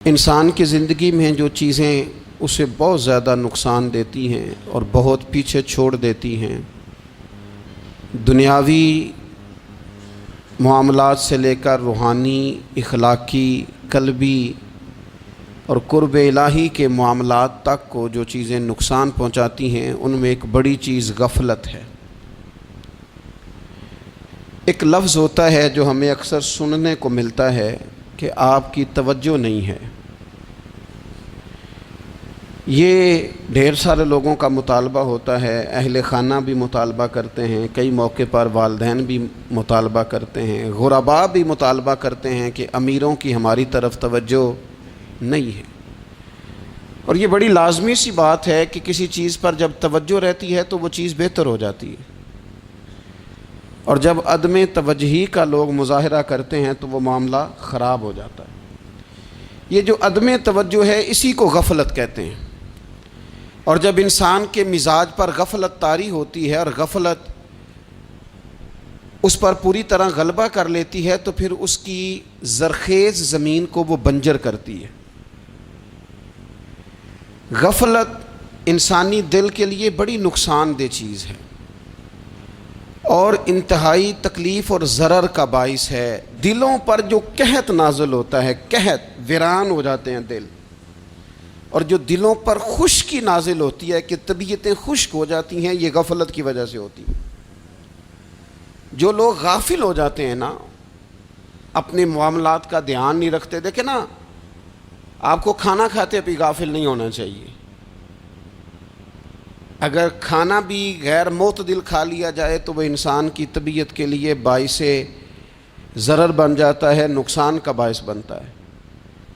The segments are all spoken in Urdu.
انسان کی زندگی میں جو چیزیں اسے بہت زیادہ نقصان دیتی ہیں اور بہت پیچھے چھوڑ دیتی ہیں، دنیاوی معاملات سے لے کر روحانی، اخلاقی، قلبی اور قرب الہی کے معاملات تک کو جو چیزیں نقصان پہنچاتی ہیں، ان میں ایک بڑی چیز غفلت ہے۔ ایک لفظ ہوتا ہے جو ہمیں اکثر سننے کو ملتا ہے کہ آپ کی توجہ نہیں ہے۔ یہ ڈھیر سارے لوگوں کا مطالبہ ہوتا ہے، اہل خانہ بھی مطالبہ کرتے ہیں، کئی موقع پر والدین بھی مطالبہ کرتے ہیں، غرباء بھی مطالبہ کرتے ہیں کہ امیروں کی ہماری طرف توجہ نہیں ہے۔ اور یہ بڑی لازمی سی بات ہے کہ کسی چیز پر جب توجہ رہتی ہے تو وہ چیز بہتر ہو جاتی ہے، اور جب عدم توجہی کا لوگ مظاہرہ کرتے ہیں تو وہ معاملہ خراب ہو جاتا ہے۔ یہ جو عدم توجہ ہے اسی کو غفلت کہتے ہیں، اور جب انسان کے مزاج پر غفلت طاری ہوتی ہے اور غفلت اس پر پوری طرح غلبہ کر لیتی ہے تو پھر اس کی زرخیز زمین کو وہ بنجر کرتی ہے۔ غفلت انسانی دل کے لیے بڑی نقصان دہ چیز ہے اور انتہائی تکلیف اور ضرر کا باعث ہے۔ دلوں پر جو قحط نازل ہوتا ہے، قحط، ویران ہو جاتے ہیں دل، اور جو دلوں پر خشکی نازل ہوتی ہے کہ طبیعتیں خشک ہو جاتی ہیں، یہ غفلت کی وجہ سے ہوتی ہے۔ جو لوگ غافل ہو جاتے ہیں نا، اپنے معاملات کا دھیان نہیں رکھتے، دیکھیں نا، آپ کو کھانا کھاتے بھی غافل نہیں ہونا چاہیے۔ اگر کھانا بھی غیر معتدل کھا لیا جائے تو وہ انسان کی طبیعت کے لیے باعث ضرر بن جاتا ہے، نقصان کا باعث بنتا ہے۔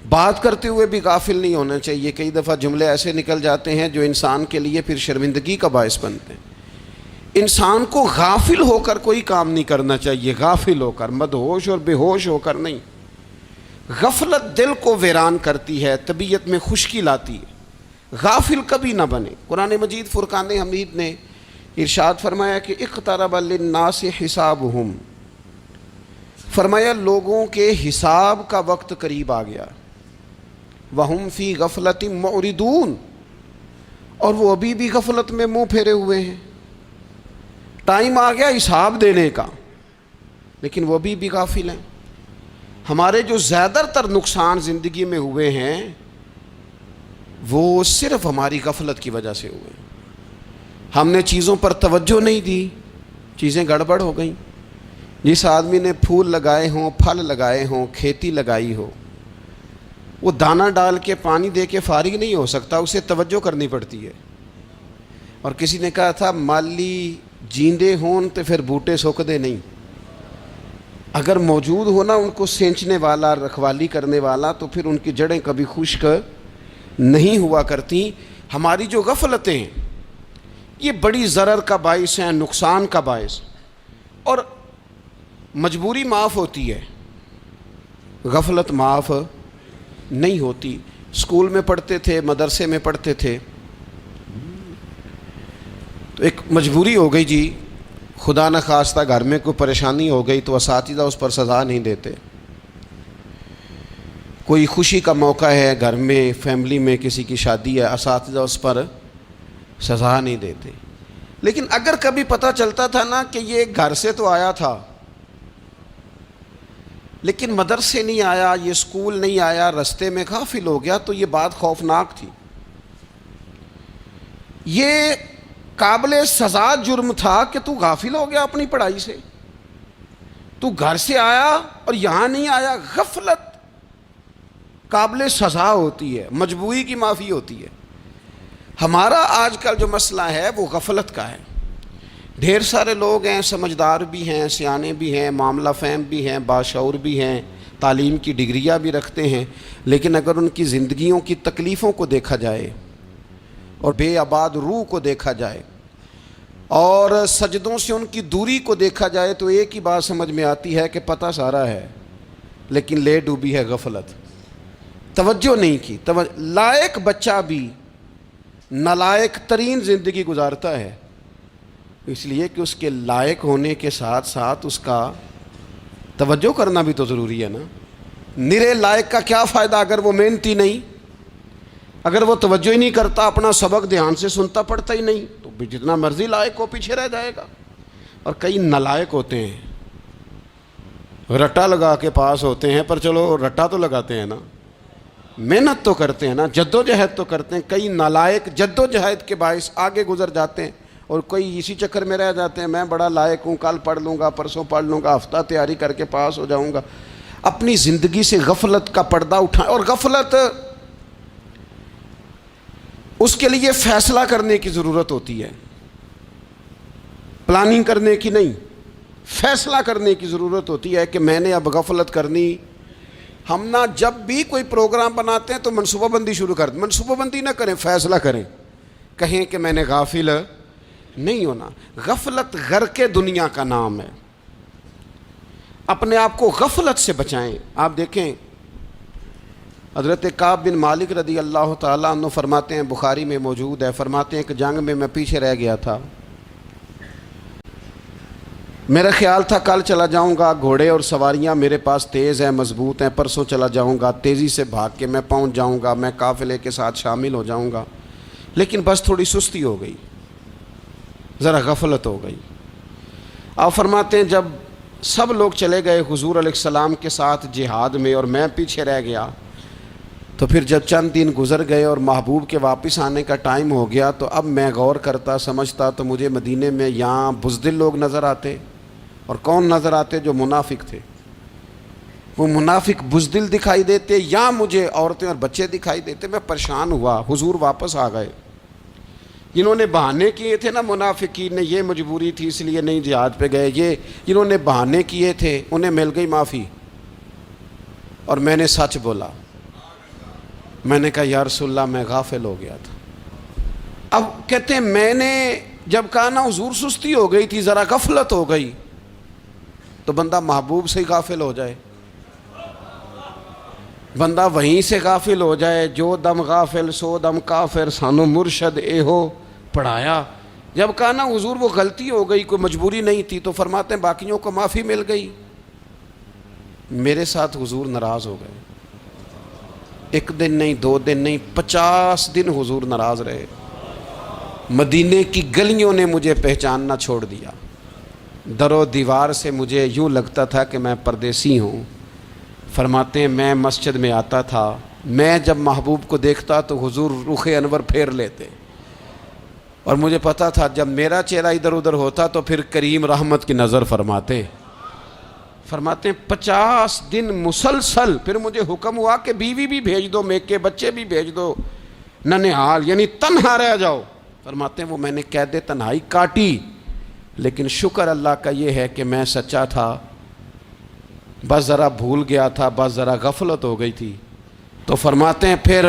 بات کرتے ہوئے بھی غافل نہیں ہونا چاہیے، کئی دفعہ جملے ایسے نکل جاتے ہیں جو انسان کے لیے پھر شرمندگی کا باعث بنتے ہیں۔ انسان کو غافل ہو کر کوئی کام نہیں کرنا چاہیے، غافل ہو کر، مدہوش اور بے ہوش ہو کر نہیں۔ غفلت دل کو ویران کرتی ہے، طبیعت میں خشکی لاتی ہے۔ غافل کبھی نہ بنے۔ قرآن مجید فرقان حمید نے ارشاد فرمایا کہ اقترب للناس حسابہم، فرمایا لوگوں کے حساب کا وقت قریب آ گیا، وہم فی غفلۃ معرضون، اور وہ ابھی بھی غفلت میں منہ پھیرے ہوئے ہیں۔ ٹائم آ گیا حساب دینے کا، لیکن وہ ابھی بھی غافل ہیں۔ ہمارے جو زیادہ تر نقصان زندگی میں ہوئے ہیں وہ صرف ہماری غفلت کی وجہ سے ہوئے۔ ہم نے چیزوں پر توجہ نہیں دی، چیزیں گڑبڑ ہو گئیں۔ جس آدمی نے پھول لگائے ہوں، پھل لگائے ہوں، کھیتی لگائی ہو، وہ دانہ ڈال کے پانی دے کے فارغ نہیں ہو سکتا، اسے توجہ کرنی پڑتی ہے۔ اور کسی نے کہا تھا مالی جیندے ہون تو پھر بوٹے سوکھدے نہیں۔ اگر موجود ہونا ان کو سینچنے والا، رکھوالی کرنے والا، تو پھر ان کی جڑیں کبھی خشک نہیں ہوا کرتی۔ ہماری جو غفلتیں ہیں یہ بڑی ضرر کا باعث ہیں، نقصان کا باعث، اور مجبوری معاف ہوتی ہے، غفلت معاف نہیں ہوتی۔ اسکول میں پڑھتے تھے، مدرسے میں پڑھتے تھے، تو ایک مجبوری ہو گئی جی، خدا نخواستہ گھر میں کوئی پریشانی ہو گئی تو اساتذہ اس پر سزا نہیں دیتے۔ کوئی خوشی کا موقع ہے گھر میں، فیملی میں کسی کی شادی ہے، اساتذہ اس پر سزا نہیں دیتے۔ لیکن اگر کبھی پتہ چلتا تھا نا کہ یہ گھر سے تو آیا تھا لیکن مدرسے نہیں آیا، یہ اسکول نہیں آیا، رستے میں غافل ہو گیا، تو یہ بات خوفناک تھی۔ یہ قابل سزا جرم تھا کہ تو غافل ہو گیا اپنی پڑھائی سے، تو گھر سے آیا اور یہاں نہیں آیا۔ غفلت قابل سزا ہوتی ہے، مجبوری کی معافی ہوتی ہے۔ ہمارا آج کل جو مسئلہ ہے وہ غفلت کا ہے۔ ڈھیر سارے لوگ ہیں، سمجھدار بھی ہیں، سیانے بھی ہیں، معاملہ فہم بھی ہیں، باشعور بھی ہیں، تعلیم کی ڈگریاں بھی رکھتے ہیں، لیکن اگر ان کی زندگیوں کی تکلیفوں کو دیکھا جائے اور بے آباد روح کو دیکھا جائے اور سجدوں سے ان کی دوری کو دیکھا جائے تو ایک ہی بات سمجھ میں آتی ہے کہ پتہ سارا ہے لیکن لے ڈوبی ہے غفلت، توجہ نہیں کی۔ لائق بچہ بھی نالائق ترین زندگی گزارتا ہے، اس لیے کہ اس کے لائق ہونے کے ساتھ ساتھ اس کا توجہ کرنا بھی تو ضروری ہے نا۔ نرے لائق کا کیا فائدہ اگر وہ محنتی نہیں، اگر وہ توجہ ہی نہیں کرتا، اپنا سبق دھیان سے سنتا پڑھتا ہی نہیں، تو بھی جتنا مرضی لائق ہو پیچھے رہ جائے گا۔ اور کئی نالائق ہوتے ہیں، رٹا لگا کے پاس ہوتے ہیں، پر چلو رٹا تو لگاتے ہیں نا، محنت تو کرتے ہیں نا، جد و جہد تو کرتے ہیں۔ کئی نالائق جد و جہد کے باعث آگے گزر جاتے ہیں، اور کوئی اسی چکر میں رہ جاتے ہیں، میں بڑا لائق ہوں، کل پڑھ لوں گا، پرسوں پڑھ لوں گا، ہفتہ تیاری کر کے پاس ہو جاؤں گا۔ اپنی زندگی سے غفلت کا پردہ اٹھائیں، اور غفلت اس کے لیے فیصلہ کرنے کی ضرورت ہوتی ہے، پلاننگ کرنے کی نہیں، فیصلہ کرنے کی ضرورت ہوتی ہے کہ میں نے اب غفلت کرنی۔ ہم نہ جب بھی کوئی پروگرام بناتے ہیں تو منصوبہ بندی شروع کر دیں، منصوبہ بندی نہ کریں، فیصلہ کریں، کہیں کہ میں نے غافل نہیں ہونا۔ غفلت غرق دنیا کا نام ہے، اپنے آپ کو غفلت سے بچائیں۔ آپ دیکھیں حضرت کعب بن مالک رضی اللہ تعالیٰ عنہ فرماتے ہیں، بخاری میں موجود ہے، فرماتے ہیں کہ جنگ میں پیچھے رہ گیا تھا، میرا خیال تھا کل چلا جاؤں گا، گھوڑے اور سواریاں میرے پاس تیز ہیں، مضبوط ہیں، پرسوں چلا جاؤں گا، تیزی سے بھاگ کے میں پہنچ جاؤں گا، میں قافلے کے ساتھ شامل ہو جاؤں گا، لیکن بس تھوڑی سستی ہو گئی، ذرا غفلت ہو گئی۔ آپ فرماتے ہیں جب سب لوگ چلے گئے حضور علیہ السلام کے ساتھ جہاد میں اور میں پیچھے رہ گیا، تو پھر جب چند دن گزر گئے اور محبوب کے واپس آنے کا ٹائم ہو گیا، تو اب میں غور کرتا سمجھتا تو مجھے مدینے میں یہاں بزدل لوگ نظر آتے، اور کون نظر آتے؟ جو منافق تھے، وہ منافق بزدل دکھائی دیتے، یا مجھے عورتیں اور بچے دکھائی دیتے۔ میں پریشان ہوا، حضور واپس آ گئے۔ جنہوں نے بہانے کیے تھے نا منافقین نے، یہ مجبوری تھی اس لیے نہیں جہاد پہ گئے، یہ جنہوں نے بہانے کیے تھے انہیں مل گئی معافی، اور میں نے سچ بولا، میں نے کہا یا رسول اللہ میں غافل ہو گیا تھا۔ اب کہتے ہیں میں نے جب کہا نا حضور سستی ہو گئی تھی، ذرا غفلت ہو گئی، تو بندہ محبوب سے ہی غافل ہو جائے، بندہ وہیں سے غافل ہو جائے۔ جو دم غافل سو دم کافر، سانو مرشد اے ہو پڑھایا۔ جب کہا نا حضور وہ غلطی ہو گئی، کوئی مجبوری نہیں تھی، تو فرماتے ہیں باقیوں کو معافی مل گئی، میرے ساتھ حضور ناراض ہو گئے۔ ایک دن نہیں، 2 دن نہیں، 50 دن حضور ناراض رہے۔ مدینے کی گلیوں نے مجھے پہچاننا چھوڑ دیا، در و دیوار سے مجھے یوں لگتا تھا کہ میں پردیسی ہوں۔ فرماتے ہیں میں مسجد میں آتا تھا، میں جب محبوب کو دیکھتا تو حضور رخ انور پھیر لیتے، اور مجھے پتا تھا جب میرا چہرہ ادھر ادھر ہوتا تو پھر کریم رحمت کی نظر فرماتے۔ فرماتے ہیں 50 دن مسلسل، پھر مجھے حکم ہوا کہ بیوی بھی بھیج دو، میکے بچے بھی بھیج دو، ننھال یعنی تنہا رہ جاؤ۔ فرماتے ہیں وہ میں نے قید تنہائی کاٹی، لیکن شکر اللہ کا یہ ہے کہ میں سچا تھا، بس ذرا بھول گیا تھا، بس ذرا غفلت ہو گئی تھی۔ تو فرماتے ہیں پھر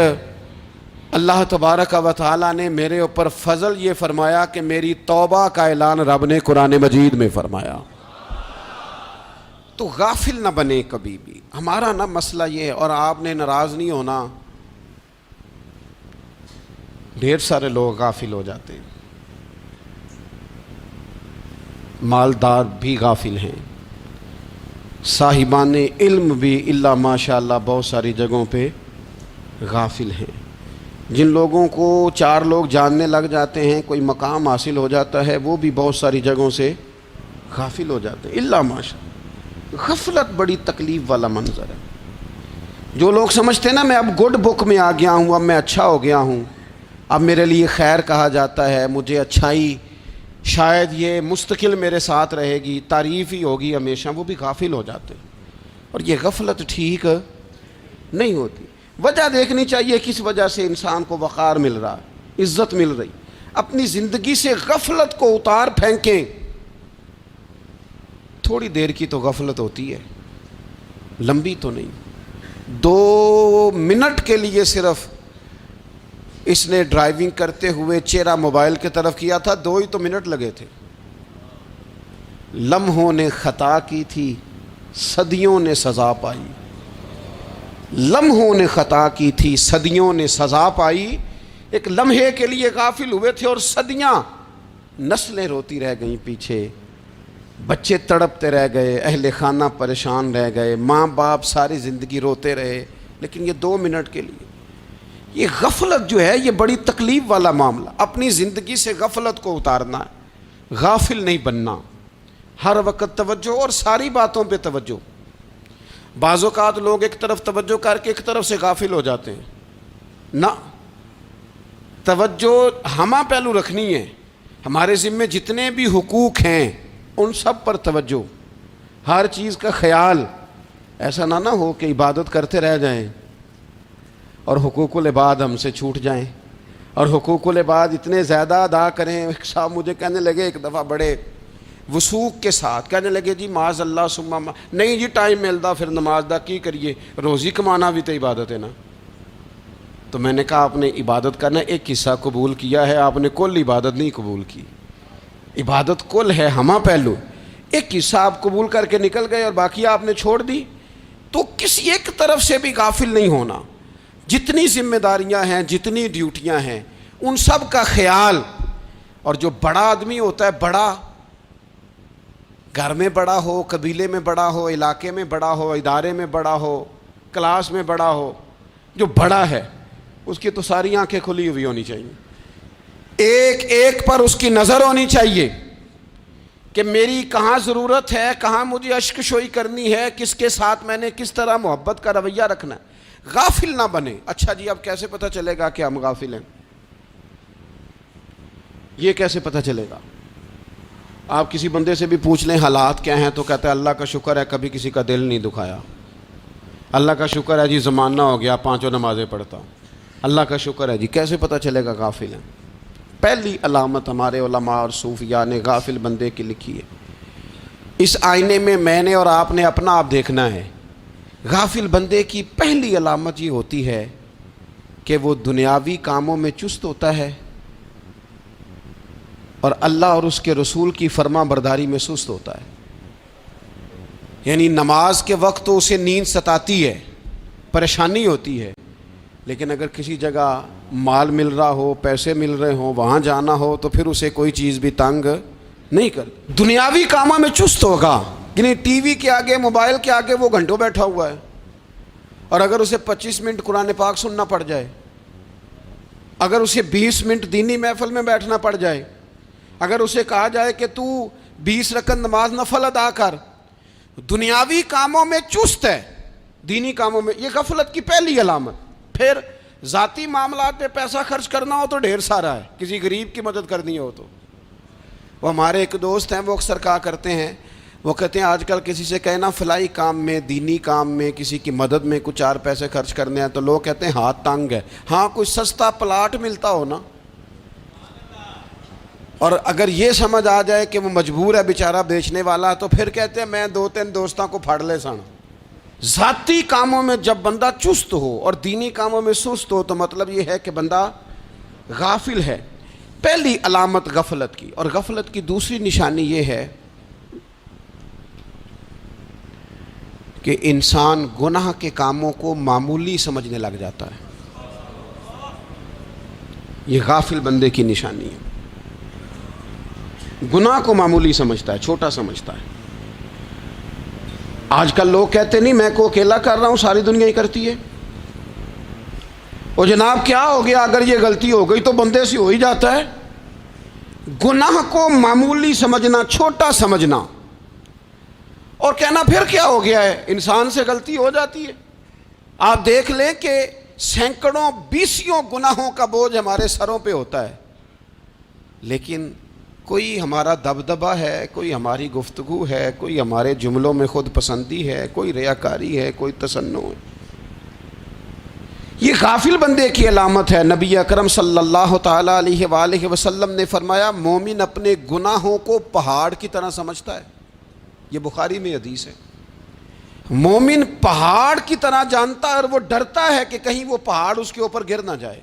اللہ تبارک و تعالیٰ نے میرے اوپر فضل یہ فرمایا کہ میری توبہ کا اعلان رب نے قرآن مجید میں فرمایا۔ تو غافل نہ بنے کبھی بھی، ہمارا نہ مسئلہ یہ ہے، اور آپ نے ناراض نہیں ہونا۔ ڈھیر سارے لوگ غافل ہو جاتے ہیں، مالدار بھی غافل ہیں، صاحبان علم بھی الا ماشاء اللہ بہت ساری جگہوں پہ غافل ہیں۔ جن لوگوں کو 4 لوگ جاننے لگ جاتے ہیں، کوئی مقام حاصل ہو جاتا ہے، وہ بھی بہت ساری جگہوں سے غافل ہو جاتے ہیں الا ماشاء اللہ۔ غفلت بڑی تکلیف والا منظر ہے۔ جو لوگ سمجھتے ہیں نا میں اب گڈ بک میں آ گیا ہوں، اب میں اچھا ہو گیا ہوں، اب میرے لیے خیر کہا جاتا ہے، مجھے اچھائی شاید یہ مستقل میرے ساتھ رہے گی، تعریف ہی ہوگی ہمیشہ، وہ بھی غافل ہو جاتے ہیں۔ اور یہ غفلت ٹھیک نہیں ہوتی۔ وجہ دیکھنی چاہیے کس وجہ سے انسان کو وقار مل رہا، عزت مل رہی۔ اپنی زندگی سے غفلت کو اتار پھینکیں۔ تھوڑی دیر کی تو غفلت ہوتی ہے، لمبی تو نہیں۔ 2 منٹ کے لیے صرف اس نے ڈرائیونگ کرتے ہوئے چہرہ موبائل کی طرف کیا تھا، 2 ہی تو منٹ لگے تھے۔ لمحوں نے خطا کی تھی، صدیوں نے سزا پائی۔ لمحوں نے خطا کی تھی، صدیوں نے سزا پائی۔ ایک لمحے کے لیے غافل ہوئے تھے اور صدیاں، نسلیں روتی رہ گئیں پیچھے۔ بچے تڑپتے رہ گئے، اہل خانہ پریشان رہ گئے، ماں باپ ساری زندگی روتے رہے، لیکن یہ 2 منٹ کے لیے یہ غفلت جو ہے یہ بڑی تکلیف والا معاملہ. اپنی زندگی سے غفلت کو اتارنا ہے، غافل نہیں بننا، ہر وقت توجہ اور ساری باتوں پہ توجہ. بعض اوقات لوگ ایک طرف توجہ کر کے ایک طرف سے غافل ہو جاتے ہیں. نہ، توجہ ہمہ پہلو رکھنی ہے. ہمارے ذمے جتنے بھی حقوق ہیں ان سب پر توجہ، ہر چیز کا خیال. ایسا نہ ہو کہ عبادت کرتے رہ جائیں اور حقوق العباد ہم سے چھوٹ جائیں، اور حقوق العباد اتنے زیادہ ادا کریں. صاحب مجھے کہنے لگے ایک دفعہ بڑے وثوق کے ساتھ کہنے لگے جی معاذ اللہ ثم نہیں جی ٹائم ملتا پھر نماز دا کی کریے، روزی کمانا بھی تو عبادت ہے نا. تو میں نے کہا آپ نے عبادت کرنا ایک حصہ قبول کیا ہے، آپ نے کل عبادت نہیں قبول کی. عبادت کل ہے، ہمہ پہلو. ایک حصہ آپ قبول کر کے نکل گئے اور باقی آپ نے چھوڑ دی. تو کسی ایک طرف سے بھی غافل نہیں ہونا. جتنی ذمہ داریاں ہیں، جتنی ڈیوٹیاں ہیں، ان سب کا خیال. اور جو بڑا آدمی ہوتا ہے، بڑا گھر میں بڑا ہو، قبیلے میں بڑا ہو، علاقے میں بڑا ہو، ادارے میں بڑا ہو، کلاس میں بڑا ہو، جو بڑا ہے اس کی تو ساری آنکھیں کھلی ہوئی ہونی چاہیے. ایک ایک پر اس کی نظر ہونی چاہیے کہ میری کہاں ضرورت ہے، کہاں مجھے اشک شوئی کرنی ہے، کس کے ساتھ میں نے کس طرح محبت کا رویہ رکھنا ہے. غافل نہ بنے. اچھا جی اب کیسے پتہ چلے گا کہ ہم غافل ہیں؟ یہ کیسے پتہ چلے گا؟ آپ کسی بندے سے بھی پوچھ لیں حالات کیا ہیں تو کہتا ہے اللہ کا شکر ہے کبھی کسی کا دل نہیں دکھایا، اللہ کا شکر ہے جی زمانہ ہو گیا 5 نمازیں پڑھتا ہوں، اللہ کا شکر ہے جی. کیسے پتہ چلے گا غافل ہیں؟ پہلی علامت ہمارے علماء اور صوفیاء نے غافل بندے کی لکھی ہے. اس آئینے میں نے اور آپ نے اپنا آپ دیکھنا ہے. غافل بندے کی پہلی علامت یہ ہوتی ہے کہ وہ دنیاوی کاموں میں چست ہوتا ہے اور اللہ اور اس کے رسول کی فرما برداری میں سست ہوتا ہے. یعنی نماز کے وقت تو اسے نیند ستاتی ہے، پریشانی ہوتی ہے، لیکن اگر کسی جگہ مال مل رہا ہو، پیسے مل رہے ہوں، وہاں جانا ہو تو پھر اسے کوئی چیز بھی تنگ نہیں کر. دنیاوی کاموں میں چست ہوگا، یعنی ٹی وی کے آگے، موبائل کے آگے وہ گھنٹوں بیٹھا ہوا ہے. اور اگر اسے 25 منٹ قرآن پاک سننا پڑ جائے، اگر اسے 20 منٹ دینی محفل میں بیٹھنا پڑ جائے، اگر اسے کہا جائے کہ تو 20 رکعت نماز نفل ادا کر، دنیاوی کاموں میں چست ہے، دینی کاموں میں، یہ غفلت کی پہلی علامت. پھر ذاتی معاملات پہ پیسہ خرچ کرنا ہو تو ڈھیر سارا ہے، کسی غریب کی مدد کرنی ہو تو. وہ ہمارے ایک دوست ہیں، وہ اکثر کہا کرتے ہیں، وہ کہتے ہیں آج کل کسی سے کہنا فلائی کام میں، دینی کام میں، کسی کی مدد میں کچھ 4 پیسے خرچ کرنے ہیں تو لوگ کہتے ہیں ہاتھ تنگ ہے. ہاں کوئی سستا پلاٹ ملتا ہو نا، اور اگر یہ سمجھ آ جائے کہ وہ مجبور ہے بیچارہ بیچنے والا، تو پھر کہتے ہیں میں 2-3 دوستوں کو پھاڑ لے سن. ذاتی کاموں میں جب بندہ چست ہو اور دینی کاموں میں سست ہو تو مطلب یہ ہے کہ بندہ غافل ہے. پہلی علامت غفلت کی. اور غفلت کی دوسری نشانی یہ ہے کہ انسان گناہ کے کاموں کو معمولی سمجھنے لگ جاتا ہے. یہ غافل بندے کی نشانی ہے. گناہ کو معمولی سمجھتا ہے، چھوٹا سمجھتا ہے. آج کل لوگ کہتے نہیں میں کو اکیلا کر رہا ہوں، ساری دنیا ہی کرتی ہے. اور جناب کیا ہو گیا اگر یہ غلطی ہو گئی تو بندے سے ہو ہی جاتا ہے. گناہ کو معمولی سمجھنا، چھوٹا سمجھنا اور کہنا پھر کیا ہو گیا ہے، انسان سے غلطی ہو جاتی ہے. آپ دیکھ لیں کہ سینکڑوں بیسیوں گناہوں کا بوجھ ہمارے سروں پہ ہوتا ہے، لیکن کوئی ہمارا دبدبہ ہے، کوئی ہماری گفتگو ہے، کوئی ہمارے جملوں میں خود پسندی ہے، کوئی ریاکاری ہے، کوئی تصنع ہے. یہ غافل بندے کی علامت ہے. نبی اکرم صلی اللہ تعالیٰ علیہ وآلہ وسلم نے فرمایا مومن اپنے گناہوں کو پہاڑ کی طرح سمجھتا ہے. یہ بخاری میں حدیث ہے. مومن پہاڑ کی طرح جانتا ہے اور وہ ڈرتا ہے کہ کہیں وہ پہاڑ اس کے اوپر گر نہ جائے،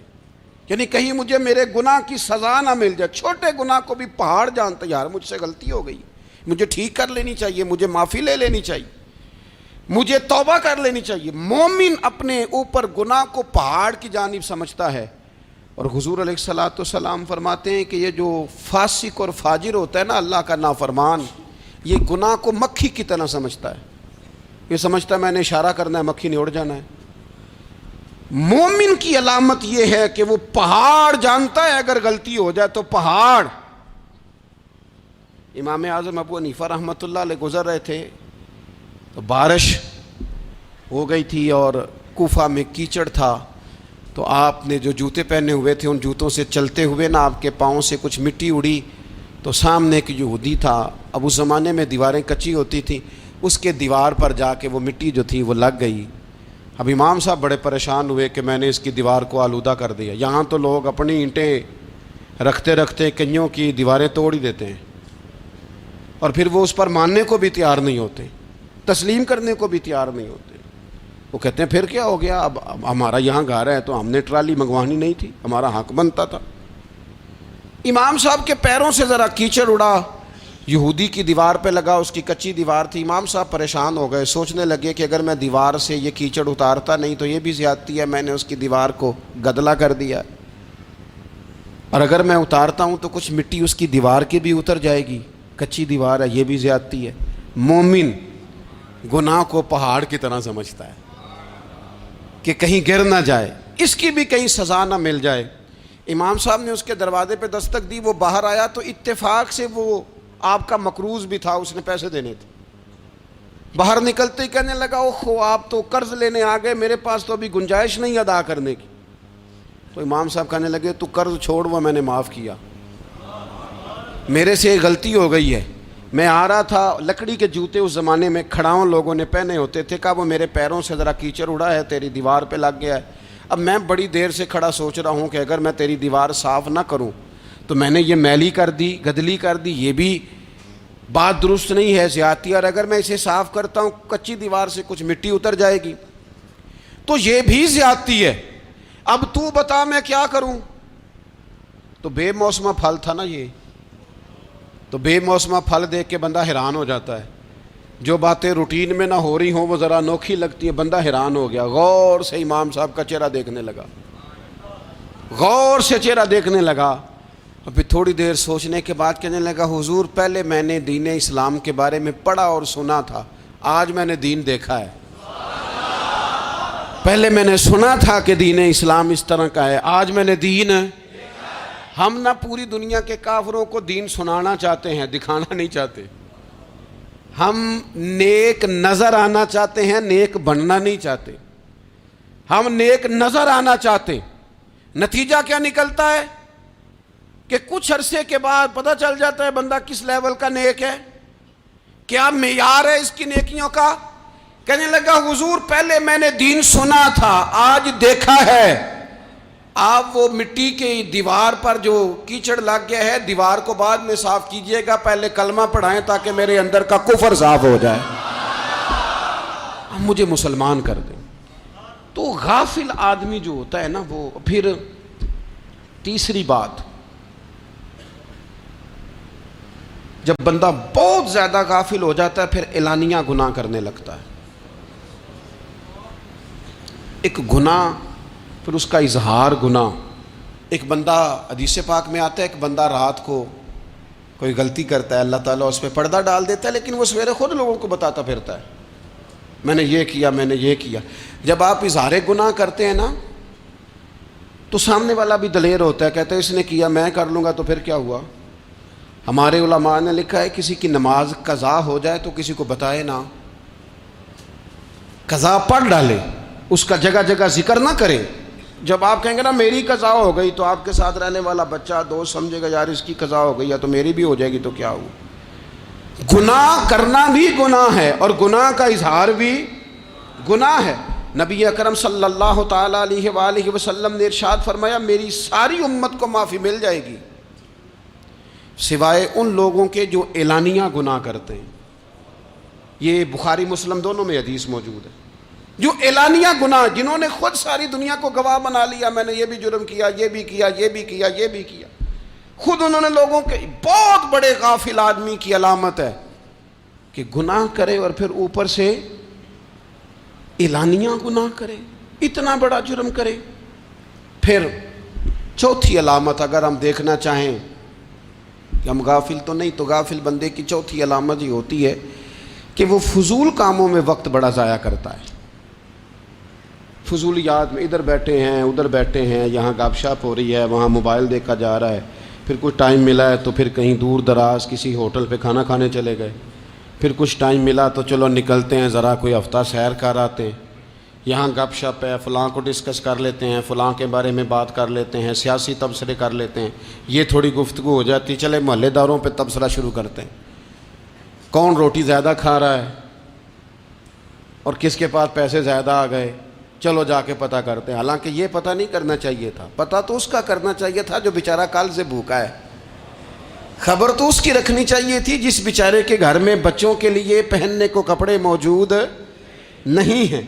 یعنی کہیں مجھے میرے گناہ کی سزا نہ مل جائے. چھوٹے گناہ کو بھی پہاڑ جانتا ہے، یار مجھ سے غلطی ہو گئی، مجھے ٹھیک کر لینی چاہیے، مجھے معافی لے لینی چاہیے، مجھے توبہ کر لینی چاہیے. مومن اپنے اوپر گناہ کو پہاڑ کی جانب سمجھتا ہے. اور حضور علیہ الصلوۃ والسلام فرماتے ہیں کہ یہ جو فاسق اور فاجر ہوتا ہے نا، اللہ کا نافرمان، یہ گناہ کو مکھی کی طرح سمجھتا ہے. یہ سمجھتا ہے میں نے اشارہ کرنا ہے مکھی نے اڑ جانا ہے. مومن کی علامت یہ ہے کہ وہ پہاڑ جانتا ہے اگر غلطی ہو جائے تو پہاڑ. امام اعظم ابو حنیفہ رحمۃ اللہ علیہ گزر رہے تھے تو بارش ہو گئی تھی اور کوفہ میں کیچڑ تھا, تو آپ نے جو جوتے پہنے ہوئے تھے ان جوتوں سے چلتے ہوئے نا آپ کے پاؤں سے کچھ مٹی اڑی, تو سامنے ایک یہودی تھا, اب اس زمانے میں دیواریں کچی ہوتی تھیں, اس کے دیوار پر جا کے وہ مٹی جو تھی وہ لگ گئی. اب امام صاحب بڑے پریشان ہوئے کہ میں نے اس کی دیوار کو آلودہ کر دیا. یہاں تو لوگ اپنی اینٹیں رکھتے رکھتے کئیوں کی دیواریں توڑ ہی دیتے ہیں, اور پھر وہ اس پر ماننے کو بھی تیار نہیں ہوتے, تسلیم کرنے کو بھی تیار نہیں ہوتے. وہ کہتے ہیں پھر کیا ہو گیا, اب ہمارا یہاں گھر ہے تو ہم نے ٹرالی منگوانی نہیں تھی, ہمارا حق بنتا تھا. امام صاحب کے پیروں سے ذرا کیچڑ اڑا, یہودی کی دیوار پہ لگا, اس کی کچی دیوار تھی. امام صاحب پریشان ہو گئے, سوچنے لگے کہ اگر میں دیوار سے یہ کیچڑ اتارتا نہیں تو یہ بھی زیادتی ہے, میں نے اس کی دیوار کو گدلا کر دیا, اور اگر میں اتارتا ہوں تو کچھ مٹی اس کی دیوار کی بھی اتر جائے گی, کچی دیوار ہے, یہ بھی زیادتی ہے. مومن گناہ کو پہاڑ کی طرح سمجھتا ہے کہ کہیں گر نہ جائے, اس کی بھی کہیں سزا نہ مل جائے. امام صاحب نے اس کے دروازے پہ دستک دی, وہ باہر آیا تو اتفاق سے وہ آپ کا مقروض بھی تھا, اس نے پیسے دینے تھے. باہر نکلتے ہی کہنے لگا اوہ آپ تو قرض لینے آ گئے, میرے پاس تو ابھی گنجائش نہیں ادا کرنے کی. تو امام صاحب کہنے لگے تو قرض چھوڑ, وہ میں نے معاف کیا, میرے سے غلطی ہو گئی ہے. میں آ رہا تھا, لکڑی کے جوتے اس زمانے میں کھڑاؤں لوگوں نے پہنے ہوتے تھے, کہا وہ میرے پیروں سے ذرا کیچڑ اڑا ہے, تیری دیوار پہ لگ گیا ہے. اب میں بڑی دیر سے کھڑا سوچ رہا ہوں کہ اگر میں تیری دیوار صاف نہ کروں تو میں نے یہ میلی کر دی, گدلی کر دی, یہ بھی بات درست نہیں ہے, زیادتی, اور اگر میں اسے صاف کرتا ہوں کچی دیوار سے کچھ مٹی اتر جائے گی تو یہ بھی زیادتی ہے. اب تو بتا میں کیا کروں. تو بے موسمہ پھل تھا نا یہ, تو بے موسمہ پھل دیکھ کے بندہ حیران ہو جاتا ہے. جو باتیں روٹین میں نہ ہو رہی ہوں وہ ذرا انوکھی لگتی ہے, بندہ حیران ہو گیا. غور سے امام صاحب کا چہرہ دیکھنے لگا, غور سے چہرہ دیکھنے لگا, اور پھر تھوڑی دیر سوچنے کے بعد کہنے لگا حضور پہلے میں نے دین اسلام کے بارے میں پڑھا اور سنا تھا, آج میں نے دین دیکھا ہے. پہلے میں نے سنا تھا کہ دین اسلام اس طرح کا ہے, آج میں نے دین. ہم نہ پوری دنیا کے کافروں کو دین سنانا چاہتے ہیں, دکھانا نہیں چاہتے. ہم نیک نظر آنا چاہتے ہیں, نیک بننا نہیں چاہتے. ہم نیک نظر آنا چاہتے. نتیجہ کیا نکلتا ہے کہ کچھ عرصے کے بعد پتہ چل جاتا ہے بندہ کس لیول کا نیک ہے, کیا معیار ہے اس کی نیکیوں کا. کہنے لگا حضور پہلے میں نے دین سنا تھا, آج دیکھا ہے. آپ وہ مٹی کی دیوار پر جو کیچڑ لگ گیا ہے, دیوار کو بعد میں صاف کیجئے گا, پہلے کلمہ پڑھائیں تاکہ میرے اندر کا کفر صاف ہو جائے, مجھے مسلمان کر دیں. تو غافل آدمی جو ہوتا ہے نا وہ پھر تیسری بات, جب بندہ بہت زیادہ غافل ہو جاتا ہے پھر اعلانیہ گناہ کرنے لگتا ہے. ایک گناہ پھر اس کا اظہار گناہ. ایک بندہ حدیث پاک میں آتا ہے, ایک بندہ رات کو کوئی غلطی کرتا ہے, اللہ تعالیٰ اس پہ پردہ ڈال دیتا ہے, لیکن وہ سویرے خود لوگوں کو بتاتا پھرتا ہے میں نے یہ کیا, میں نے یہ کیا. جب آپ اظہار گناہ کرتے ہیں نا تو سامنے والا بھی دلیر ہوتا ہے, کہتا ہے اس نے کیا میں کر لوں گا تو پھر کیا ہوا. ہمارے علماء نے لکھا ہے کسی کی نماز قضا ہو جائے تو کسی کو بتائے نہ, قضا پڑھ ڈالے, اس کا جگہ جگہ ذکر نہ کرے. جب آپ کہیں گے نا میری قضا ہو گئی تو آپ کے ساتھ رہنے والا بچہ دوست سمجھے گا یار اس کی قضا ہو گئی یا تو میری بھی ہو جائے گی تو کیا ہو. گناہ کرنا بھی گناہ ہے اور گناہ کا اظہار بھی گناہ ہے. نبی اکرم صلی اللہ تعالیٰ علیہ وآلہ وسلم نے ارشاد فرمایا میری ساری امت کو معافی مل جائے گی سوائے ان لوگوں کے جو اعلانیہ گناہ کرتے ہیں. یہ بخاری مسلم دونوں میں حدیث موجود ہے. جو اعلانیہ گناہ, جنہوں نے خود ساری دنیا کو گواہ بنا لیا, میں نے یہ بھی جرم کیا, یہ بھی کیا, یہ بھی کیا, یہ بھی کیا, خود انہوں نے لوگوں کے. بہت بڑے غافل آدمی کی علامت ہے کہ گناہ کرے اور پھر اوپر سے اعلانیہ گناہ کرے, اتنا بڑا جرم کرے. پھر چوتھی علامت اگر ہم دیکھنا چاہیں کہ ہم غافل تو نہیں. تو غافل بندے کی چوتھی علامت یہ ہوتی ہے کہ وہ فضول کاموں میں وقت بڑا ضائع کرتا ہے. فضولیات میں ادھر بیٹھے ہیں ادھر بیٹھے ہیں, یہاں گپ شپ ہو رہی ہے, وہاں موبائل دیکھا جا رہا ہے, پھر کچھ ٹائم ملا ہے تو پھر کہیں دور دراز کسی ہوٹل پہ کھانا کھانے چلے گئے, پھر کچھ ٹائم ملا تو چلو نکلتے ہیں ذرا کوئی ہفتہ سیر کر آتے ہیں, یہاں گپ شپ ہے, فلاں کو ڈسکس کر لیتے ہیں, فلاں کے بارے میں بات کر لیتے ہیں, سیاسی تبصرے کر لیتے ہیں, یہ تھوڑی گفتگو ہو جاتی, چلے محلے داروں پہ تبصرہ شروع کرتے ہیں, کون روٹی زیادہ کھا رہا ہے اور کس کے پاس پیسے زیادہ آ گئے, چلو جا کے پتہ کرتے ہیں. حالانکہ یہ پتہ نہیں کرنا چاہیے تھا, پتہ تو اس کا کرنا چاہیے تھا جو بیچارہ کل سے بھوکا ہے. خبر تو اس کی رکھنی چاہیے تھی جس بیچارے کے گھر میں بچوں کے لیے پہننے کو کپڑے موجود نہیں ہیں.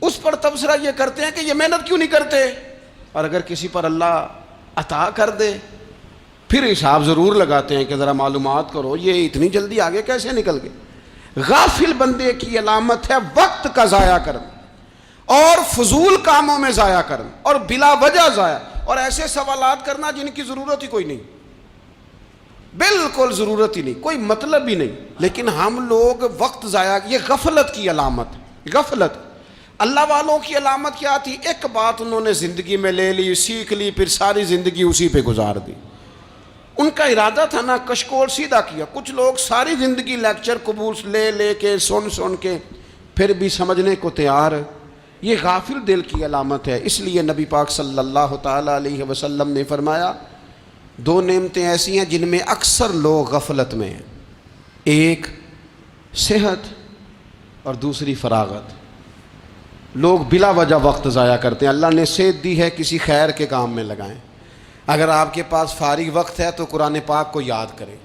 اس پر تبصرہ یہ کرتے ہیں کہ یہ محنت کیوں نہیں کرتے, اور اگر کسی پر اللہ عطا کر دے پھر حساب ضرور لگاتے ہیں کہ ذرا معلومات کرو یہ اتنی جلدی آگے کیسے نکل گئے. غافل بندے کی علامت ہے وقت کا ضائع کرنا اور فضول کاموں میں ضائع کرنا اور بلا وجہ ضائع, اور ایسے سوالات کرنا جن کی ضرورت ہی کوئی نہیں, بالکل ضرورت ہی نہیں, کوئی مطلب ہی نہیں. لیکن ہم لوگ وقت ضائع, یہ غفلت کی علامت. غفلت اللہ والوں کی علامت کیا تھی؟ ایک بات انہوں نے زندگی میں لے لی, سیکھ لی, پھر ساری زندگی اسی پہ گزار دی. ان کا ارادہ تھا نا کشکول سیدھا کیا. کچھ لوگ ساری زندگی لیکچر قبول لے لے کے سن کے پھر بھی سمجھنے کو تیار. یہ غافل دل کی علامت ہے. اس لیے نبی پاک صلی اللہ تعالیٰ علیہ وسلم نے فرمایا دو نعمتیں ایسی ہیں جن میں اکثر لوگ غفلت میں ہیں, ایک صحت اور دوسری فراغت. لوگ بلا وجہ وقت ضائع کرتے ہیں. اللہ نے صحت دی ہے, کسی خیر کے کام میں لگائیں. اگر آپ کے پاس فارغ وقت ہے تو قرآن پاک کو یاد کریں,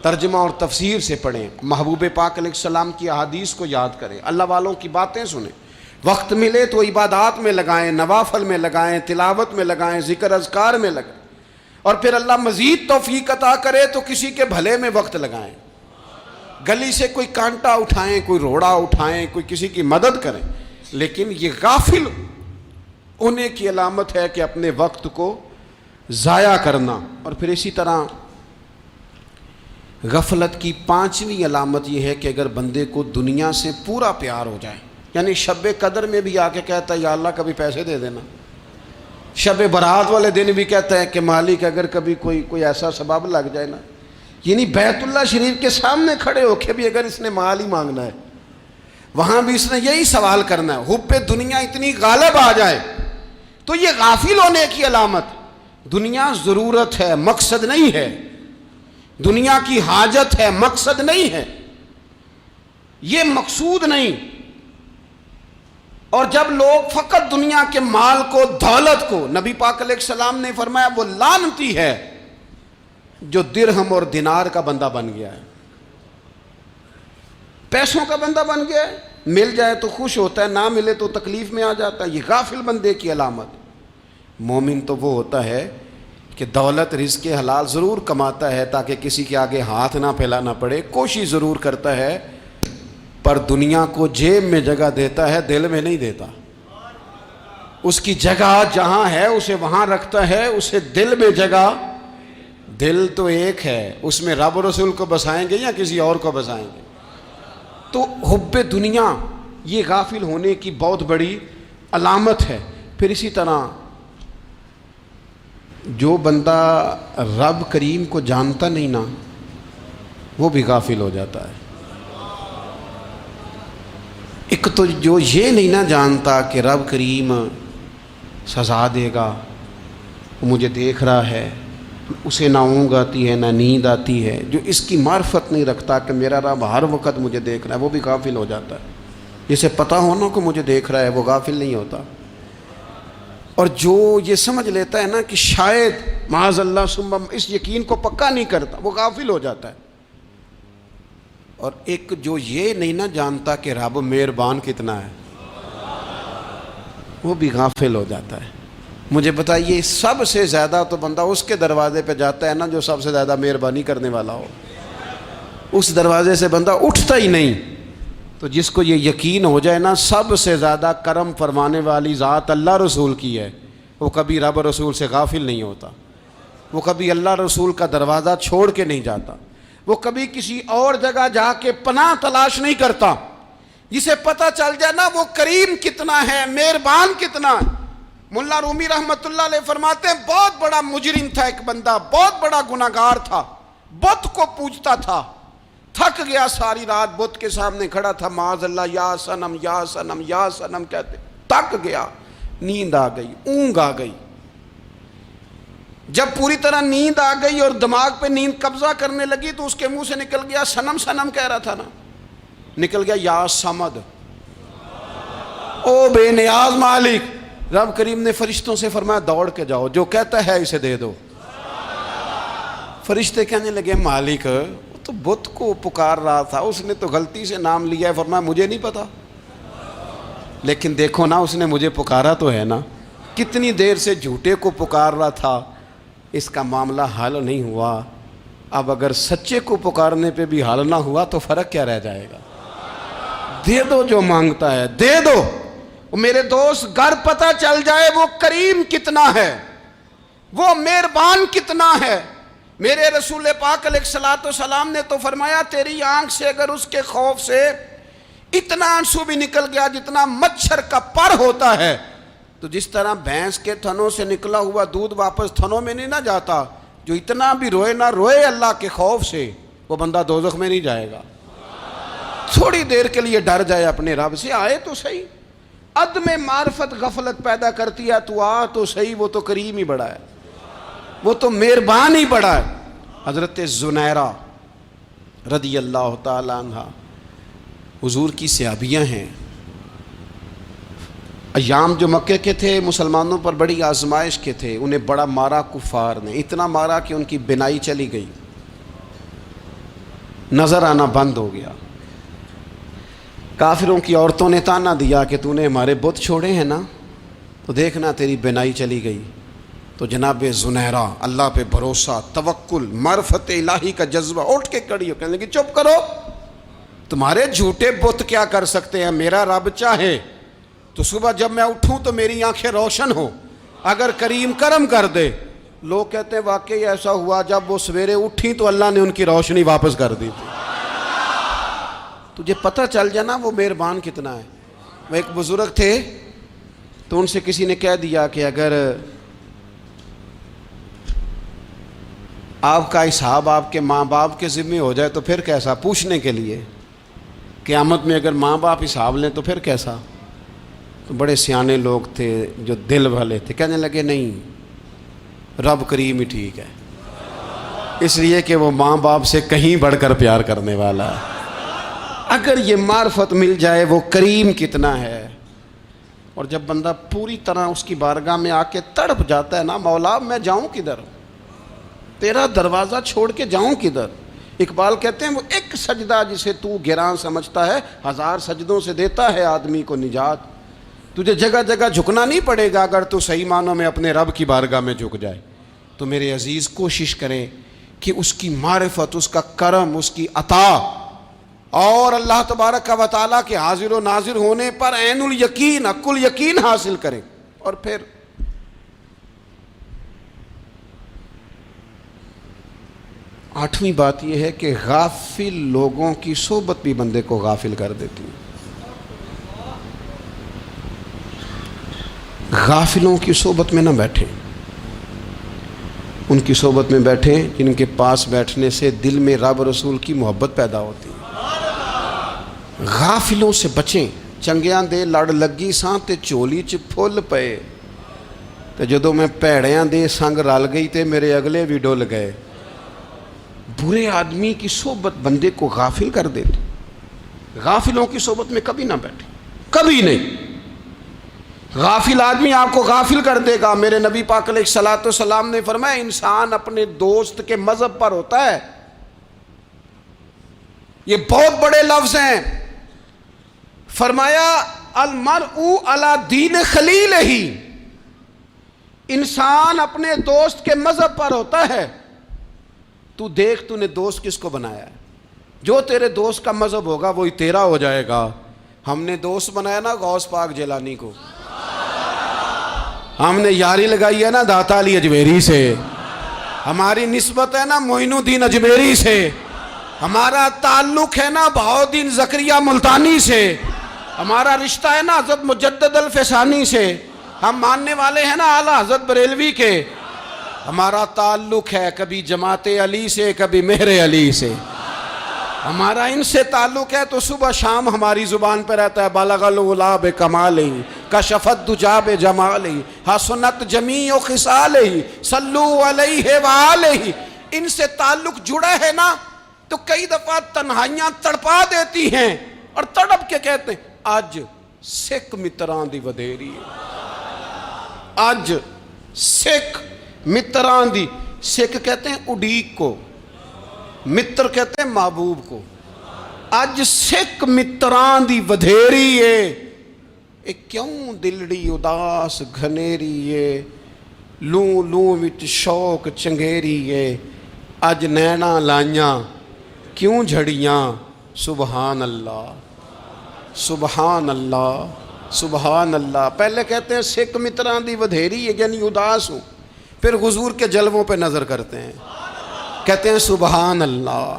ترجمہ اور تفسیر سے پڑھیں, محبوب پاک علیہ السلام کی احادیث کو یاد کریں, اللہ والوں کی باتیں سنیں. وقت ملے تو عبادات میں لگائیں, نوافل میں لگائیں, تلاوت میں لگائیں, ذکر اذکار میں لگائیں, اور پھر اللہ مزید توفیق عطا کرے تو کسی کے بھلے میں وقت لگائیں. گلی سے کوئی کانٹا اٹھائیں, کوئی روڑا اٹھائیں, کوئی کسی کی مدد کریں. لیکن یہ غافل ہونے کی علامت ہے کہ اپنے وقت کو ضائع کرنا. اور پھر اسی طرح غفلت کی پانچویں علامت یہ ہے کہ اگر بندے کو دنیا سے پورا پیار ہو جائے, یعنی شب قدر میں بھی آ کے کہتا ہے یا اللہ کبھی پیسے دے دینا, شب برات والے دن بھی کہتا ہے کہ مالک اگر کبھی کوئی ایسا سبب لگ جائے نا, یعنی بیت اللہ شریف کے سامنے کھڑے ہو کے بھی اگر اس نے مال ہی مانگنا ہے وہاں بھی اس نے یہی سوال کرنا ہے, حب دنیا اتنی غالب آ جائے. تو یہ غافل ہونے کی علامت. دنیا ضرورت ہے, مقصد نہیں ہے. دنیا کی حاجت ہے, مقصد نہیں ہے. یہ مقصود نہیں. اور جب لوگ فقط دنیا کے مال کو, دولت کو, نبی پاک علیہ السلام نے فرمایا وہ لعنتی ہے جو درہم اور دینار کا بندہ بن گیا ہے, پیسوں کا بندہ بن گیا ہے. مل جائے تو خوش ہوتا ہے, نہ ملے تو تکلیف میں آ جاتا ہے. یہ غافل بندے کی علامت. مومن تو وہ ہوتا ہے کہ دولت رزق حلال ضرور کماتا ہے تاکہ کسی کے آگے ہاتھ نہ پھیلانا پڑے, کوشش ضرور کرتا ہے, پر دنیا کو جیب میں جگہ دیتا ہے, دل میں نہیں دیتا. اس کی جگہ جہاں ہے اسے وہاں رکھتا ہے, اسے دل میں جگہ. دل تو ایک ہے, اس میں رب رسول کو بسائیں گے یا کسی اور کو بسائیں گے. تو حب دنیا یہ غافل ہونے کی بہت بڑی علامت ہے. پھر اسی طرح جو بندہ رب کریم کو جانتا نہیں نا وہ بھی غافل ہو جاتا ہے. ایک تو جو یہ نہیں نہ جانتا کہ رب کریم سزا دے گا, وہ مجھے دیکھ رہا ہے, اسے نہ اونگ آتی ہے نہ نیند آتی ہے, جو اس کی معرفت نہیں رکھتا کہ میرا رب ہر وقت مجھے دیکھ رہا ہے, وہ بھی غافل ہو جاتا ہے. جسے پتہ ہونا کہ مجھے دیکھ رہا ہے وہ غافل نہیں ہوتا. اور جو یہ سمجھ لیتا ہے نا کہ شاید معاذ اللہ ثم, اس یقین کو پکا نہیں کرتا, وہ غافل ہو جاتا ہے. اور ایک جو یہ نہیں نہ جانتا کہ رب مہربان کتنا ہے وہ بھی غافل ہو جاتا ہے. مجھے بتائیے سب سے زیادہ تو بندہ اس کے دروازے پہ جاتا ہے نا جو سب سے زیادہ مہربانی کرنے والا ہو, اس دروازے سے بندہ اٹھتا ہی نہیں. تو جس کو یہ یقین ہو جائے نا سب سے زیادہ کرم فرمانے والی ذات اللہ رسول کی ہے, وہ کبھی رب رسول سے غافل نہیں ہوتا. وہ کبھی اللہ رسول کا دروازہ چھوڑ کے نہیں جاتا، وہ کبھی کسی اور جگہ جا کے پناہ تلاش نہیں کرتا۔ جسے پتہ چل جائے نا وہ کریم کتنا ہے، مہربان کتنا ہے۔ ملا رومی رحمت اللہ علیہ فرماتے ہیں بہت بڑا مجرم تھا ایک بندہ، بہت بڑا گناہگار تھا، بت کو پوجتا تھا، تھک گیا، ساری رات بت کے سامنے کھڑا تھا، معاذ اللہ یا صنم یا صنم یا صنم کہتے، تھک گیا، نیند آ گئی، اونگ آ گئی۔ جب پوری طرح نیند آ گئی اور دماغ پہ نیند قبضہ کرنے لگی تو اس کے منہ سے نکل گیا، صنم صنم کہہ رہا تھا نا، نکل گیا یا صمد، او بے نیاز مالک۔ رب کریم نے فرشتوں سے فرمایا دوڑ کے جاؤ، جو کہتا ہے اسے دے دو۔ فرشتے کہنے لگے مالک وہ تو بت کو پکار رہا تھا، اس نے تو غلطی سے نام لیا ہے۔ فرمایا مجھے نہیں پتا، لیکن دیکھو نا اس نے مجھے پکارا تو ہے نا، کتنی دیر سے جھوٹے کو پکار رہا تھا، اس کا معاملہ حل نہیں ہوا، اب اگر سچے کو پکارنے پہ بھی حل نہ ہوا تو فرق کیا رہ جائے گا؟ دے دو جو مانگتا ہے، دے دو۔ میرے دوست گر پتہ چل جائے وہ کریم کتنا ہے، وہ مہربان کتنا ہے۔ میرے رسول پاک علیہ الصلوۃ والسلام نے تو فرمایا تیری آنکھ سے اگر اس کے خوف سے اتنا آنسو بھی نکل گیا جتنا مچھر کا پر ہوتا ہے، تو جس طرح بھینس کے تھنوں سے نکلا ہوا دودھ واپس تھنوں میں نہیں نہ جاتا، جو اتنا بھی روئے نہ روئے اللہ کے خوف سے، وہ بندہ دوزخ میں نہیں جائے گا۔ تھوڑی دیر کے لیے ڈر جائے اپنے رب سے، آئے تو صحیح۔ عدم معرفت غفلت پیدا کرتی ہے، تو آ تو صحیح، وہ تو کریم ہی بڑا ہے، وہ تو مہربان ہی بڑا ہے۔ حضرت زنیرہ رضی اللہ تعالی عنہ حضور کی صحابیاں ہیں۔ ایام جو مکے کے تھے مسلمانوں پر بڑی آزمائش کے تھے، انہیں بڑا مارا کفار نے، اتنا مارا کہ ان کی بینائی چلی گئی، نظر آنا بند ہو گیا۔ کافروں کی عورتوں نے تانا دیا کہ تو نے ہمارے بت چھوڑے ہیں نا، تو دیکھنا تیری بینائی چلی گئی۔ تو جناب زنیرہ اللہ پہ بھروسہ، توکل، معرفت الہی کا جذبہ، اٹھ کے کھڑی ہو کہنے لگی چپ کرو، تمہارے جھوٹے بت کیا کر سکتے ہیں، میرا رب چاہے تو صبح جب میں اٹھوں تو میری آنکھیں روشن ہوں، اگر کریم کرم کر دے۔ لوگ کہتے ہیں واقعی ایسا ہوا، جب وہ سویرے اٹھی تو اللہ نے ان کی روشنی واپس کر دی تھی۔ تجھے پتہ چل جانا وہ مہربان کتنا ہے۔ وہ ایک بزرگ تھے تو ان سے کسی نے کہہ دیا کہ اگر آپ کا حساب آپ کے ماں باپ کے ذمہ ہو جائے تو پھر کیسا، پوچھنے کے لیے قیامت میں اگر ماں باپ حساب لیں تو پھر کیسا۔ تو بڑے سیانے لوگ تھے جو دل والے تھے، کہنے لگے نہیں، رب کریم ہی ٹھیک ہے، اس لیے کہ وہ ماں باپ سے کہیں بڑھ کر پیار کرنے والا ہے۔ اگر یہ معرفت مل جائے وہ کریم کتنا ہے۔ اور جب بندہ پوری طرح اس کی بارگاہ میں آ کے تڑپ جاتا ہے نا، مولا میں جاؤں کدھر، تیرا دروازہ چھوڑ کے جاؤں کدھر۔ اقبال کہتے ہیں وہ ایک سجدہ جسے تو گراں سمجھتا ہے، 1000 سجدوں سے دیتا ہے آدمی کو نجات۔ تجھے جگہ جگہ جھکنا نہیں پڑے گا اگر تو صحیح معنوں میں اپنے رب کی بارگاہ میں جھک جائے۔ تو میرے عزیز کوشش کریں کہ اس کی معرفت، اس کا کرم، اس کی عطا اور اللہ تبارک و تعالیٰ کے حاضر و ناظر ہونے پر عین الیقین، حق الیقین حاصل کریں۔ اور پھر آٹھویں بات یہ ہے کہ غافل لوگوں کی صحبت بھی بندے کو غافل کر دیتی ہے۔ غافلوں کی صحبت میں نہ بیٹھیں، ان کی صحبت میں بیٹھیں جن کے پاس بیٹھنے سے دل میں رب رسول کی محبت پیدا ہوتی ہے۔ غافلوں سے بچیں۔ چنگیاں دے لڑ لگی ساں تے چولی چ پھل پئے، تے جدوں میں پیڑیاں دے سنگ رل گئی تے میرے اگلے بھی ڈول گئے۔ برے آدمی کی صحبت بندے کو غافل کر دیتی۔ غافلوں کی صحبت میں کبھی نہ بیٹھیں، کبھی نہیں۔ غافل آدمی آپ کو غافل کر دے گا۔ میرے نبی پاک علیہ الصلوۃ والسلام نے فرمایا انسان اپنے دوست کے مذہب پر ہوتا ہے۔ یہ بہت بڑے لفظ ہیں۔ فرمایا المرء علی دین خلیلہ، انسان اپنے دوست کے مذہب پر ہوتا ہے۔ تو دیکھ تو نے دوست کس کو بنایا ہے، جو تیرے دوست کا مذہب ہوگا وہی تیرا ہو جائے گا۔ ہم نے دوست بنایا نا غوث پاک جیلانی کو، ہم نے یاری لگائی ہے نا داتا علی اجمیری سے، ہماری نسبت ہے نا معین الدین اجمیری سے، ہمارا تعلق ہے نا بہاؤالدین زکریا ملتانی سے، ہمارا رشتہ ہے نا حضرت مجدد الفسانی سے، ہم ماننے والے ہیں نا اعلیٰ حضرت بریلوی کے، ہمارا تعلق ہے کبھی جماعت علی سے کبھی مہر علی سے، ہمارا ان سے تعلق ہے تو صبح شام ہماری زبان پہ رہتا ہے بالغ العلا بکمالہ کشفت دجا بجمالہ حسنت جمیع خصالہ صلو علیہ وآلہ۔ ان سے تعلق جڑا ہے نا تو کئی دفعہ تنہائیاں تڑپا دیتی ہیں اور تڑپ کے کہتے ہیں اج سکھ متران دی ودھیری ہے، اج سکھ متران دی، سکھ کہتے ہیں اڈیق کو، متر کہتے ہیں محبوب کو، اج سکھ متران دی ودھیری ہے، اے کیوں دلڑی اداس گھنیری ہے، لوں لوں وچ شوق چنگیری ہے، اج نینا لائیاں کیوں جھڑیاں، سبحان اللہ سبحان اللہ سبحان اللہ۔ پہلے کہتے ہیں سکھ متران دی ودھیری ہے یعنی اداس ہوں، پھر حضور کے جلووں پہ نظر کرتے ہیں، کہتے ہیں سبحان اللہ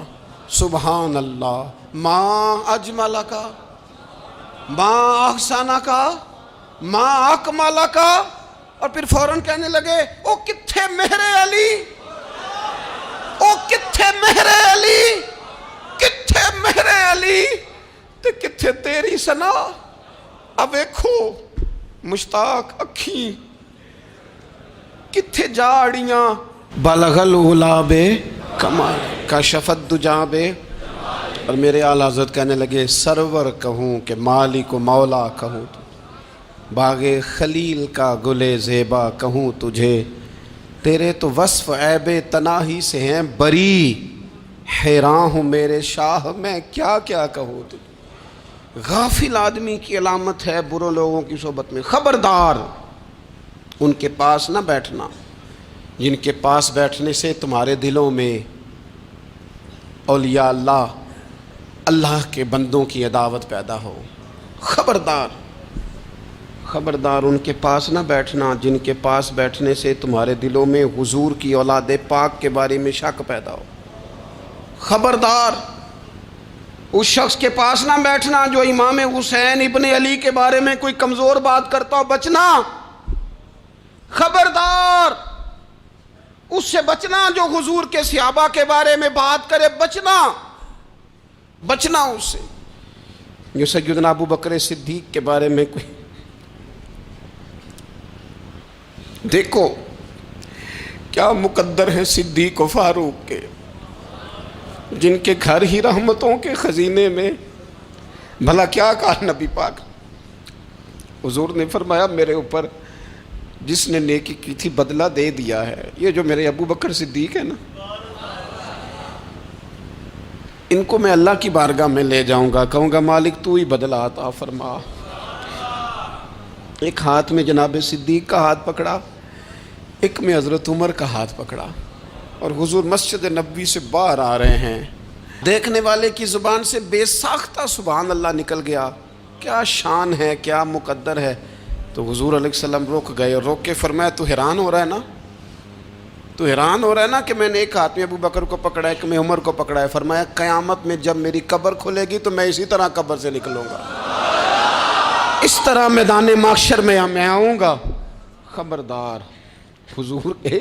سبحان اللہ، ماں اجمل کا ماں احسانہ کا ماں اکمل کا، اور پھر فوراً کہنے لگے او کتھے مہر علی، او کتھے مہر علی، کتھے مہر علی تے کتھے تیری سنا، اب ویکھو مشتاق اکھیں کتھے جاڑیاں، بالغ العلا بے کمال کشفت دجا بے، اور میرے اعلیٰ حضرت کہنے لگے سرور کہوں کہ مالک و مولا کہوں، باغ خلیل کا گلے زیبا کہوں تجھے، تیرے تو وصف عیب تناہی سے ہیں بری، حیران ہوں میرے شاہ میں کیا کیا کہوں تجھے۔ غافل آدمی کی علامت ہے برے لوگوں کی صحبت میں، خبردار ان کے پاس نہ بیٹھنا جن کے پاس بیٹھنے سے تمہارے دلوں میں اولیاء اللہ اللہ کے بندوں کی عداوت پیدا ہو، خبردار خبردار ان کے پاس نہ بیٹھنا جن کے پاس بیٹھنے سے تمہارے دلوں میں حضور کی اولاد پاک کے بارے میں شک پیدا ہو، خبردار اس شخص کے پاس نہ بیٹھنا جو امام حسین ابن علی کے بارے میں کوئی کمزور بات کرتا ہو، بچنا، خبردار اس سے بچنا جو حضور کے صحابہ کے بارے میں بات کرے، بچنا بچنا اس سے، جو سیدنا ابو بکر صدیق کے بارے میں کوئی، دیکھو کیا مقدر ہیں صدیق و فاروق کے، جن کے گھر ہی رحمتوں کے خزینے میں، بھلا کیا کہا نبی پاک، حضور نے فرمایا میرے اوپر جس نے نیکی کی تھی بدلہ دے دیا ہے، یہ جو میرے ابو بکر صدیق ہے نا، ان کو میں اللہ کی بارگاہ میں لے جاؤں گا، کہوں گا مالک تو ہی بدلہ عطا فرما۔ ایک ہاتھ میں جناب صدیق کا ہاتھ پکڑا، ایک میں حضرت عمر کا ہاتھ پکڑا، اور حضور مسجد نبوی سے باہر آ رہے ہیں، دیکھنے والے کی زبان سے بے ساختہ سبحان اللہ نکل گیا، کیا شان ہے کیا مقدر ہے، تو حضور علیہ السلام رک گئے اور روک کے فرمایا تو حیران ہو رہا ہے نا، تو حیران ہو رہا ہے نا کہ میں نے ایک ہاتھ میں ابو بکر کو پکڑا ہے، ایک میں عمر کو پکڑا ہے، فرمایا قیامت میں جب میری قبر کھلے گی تو میں اسی طرح قبر سے نکلوں گا، اس طرح میدان محشر میں آؤں گا، خبردار حضور کے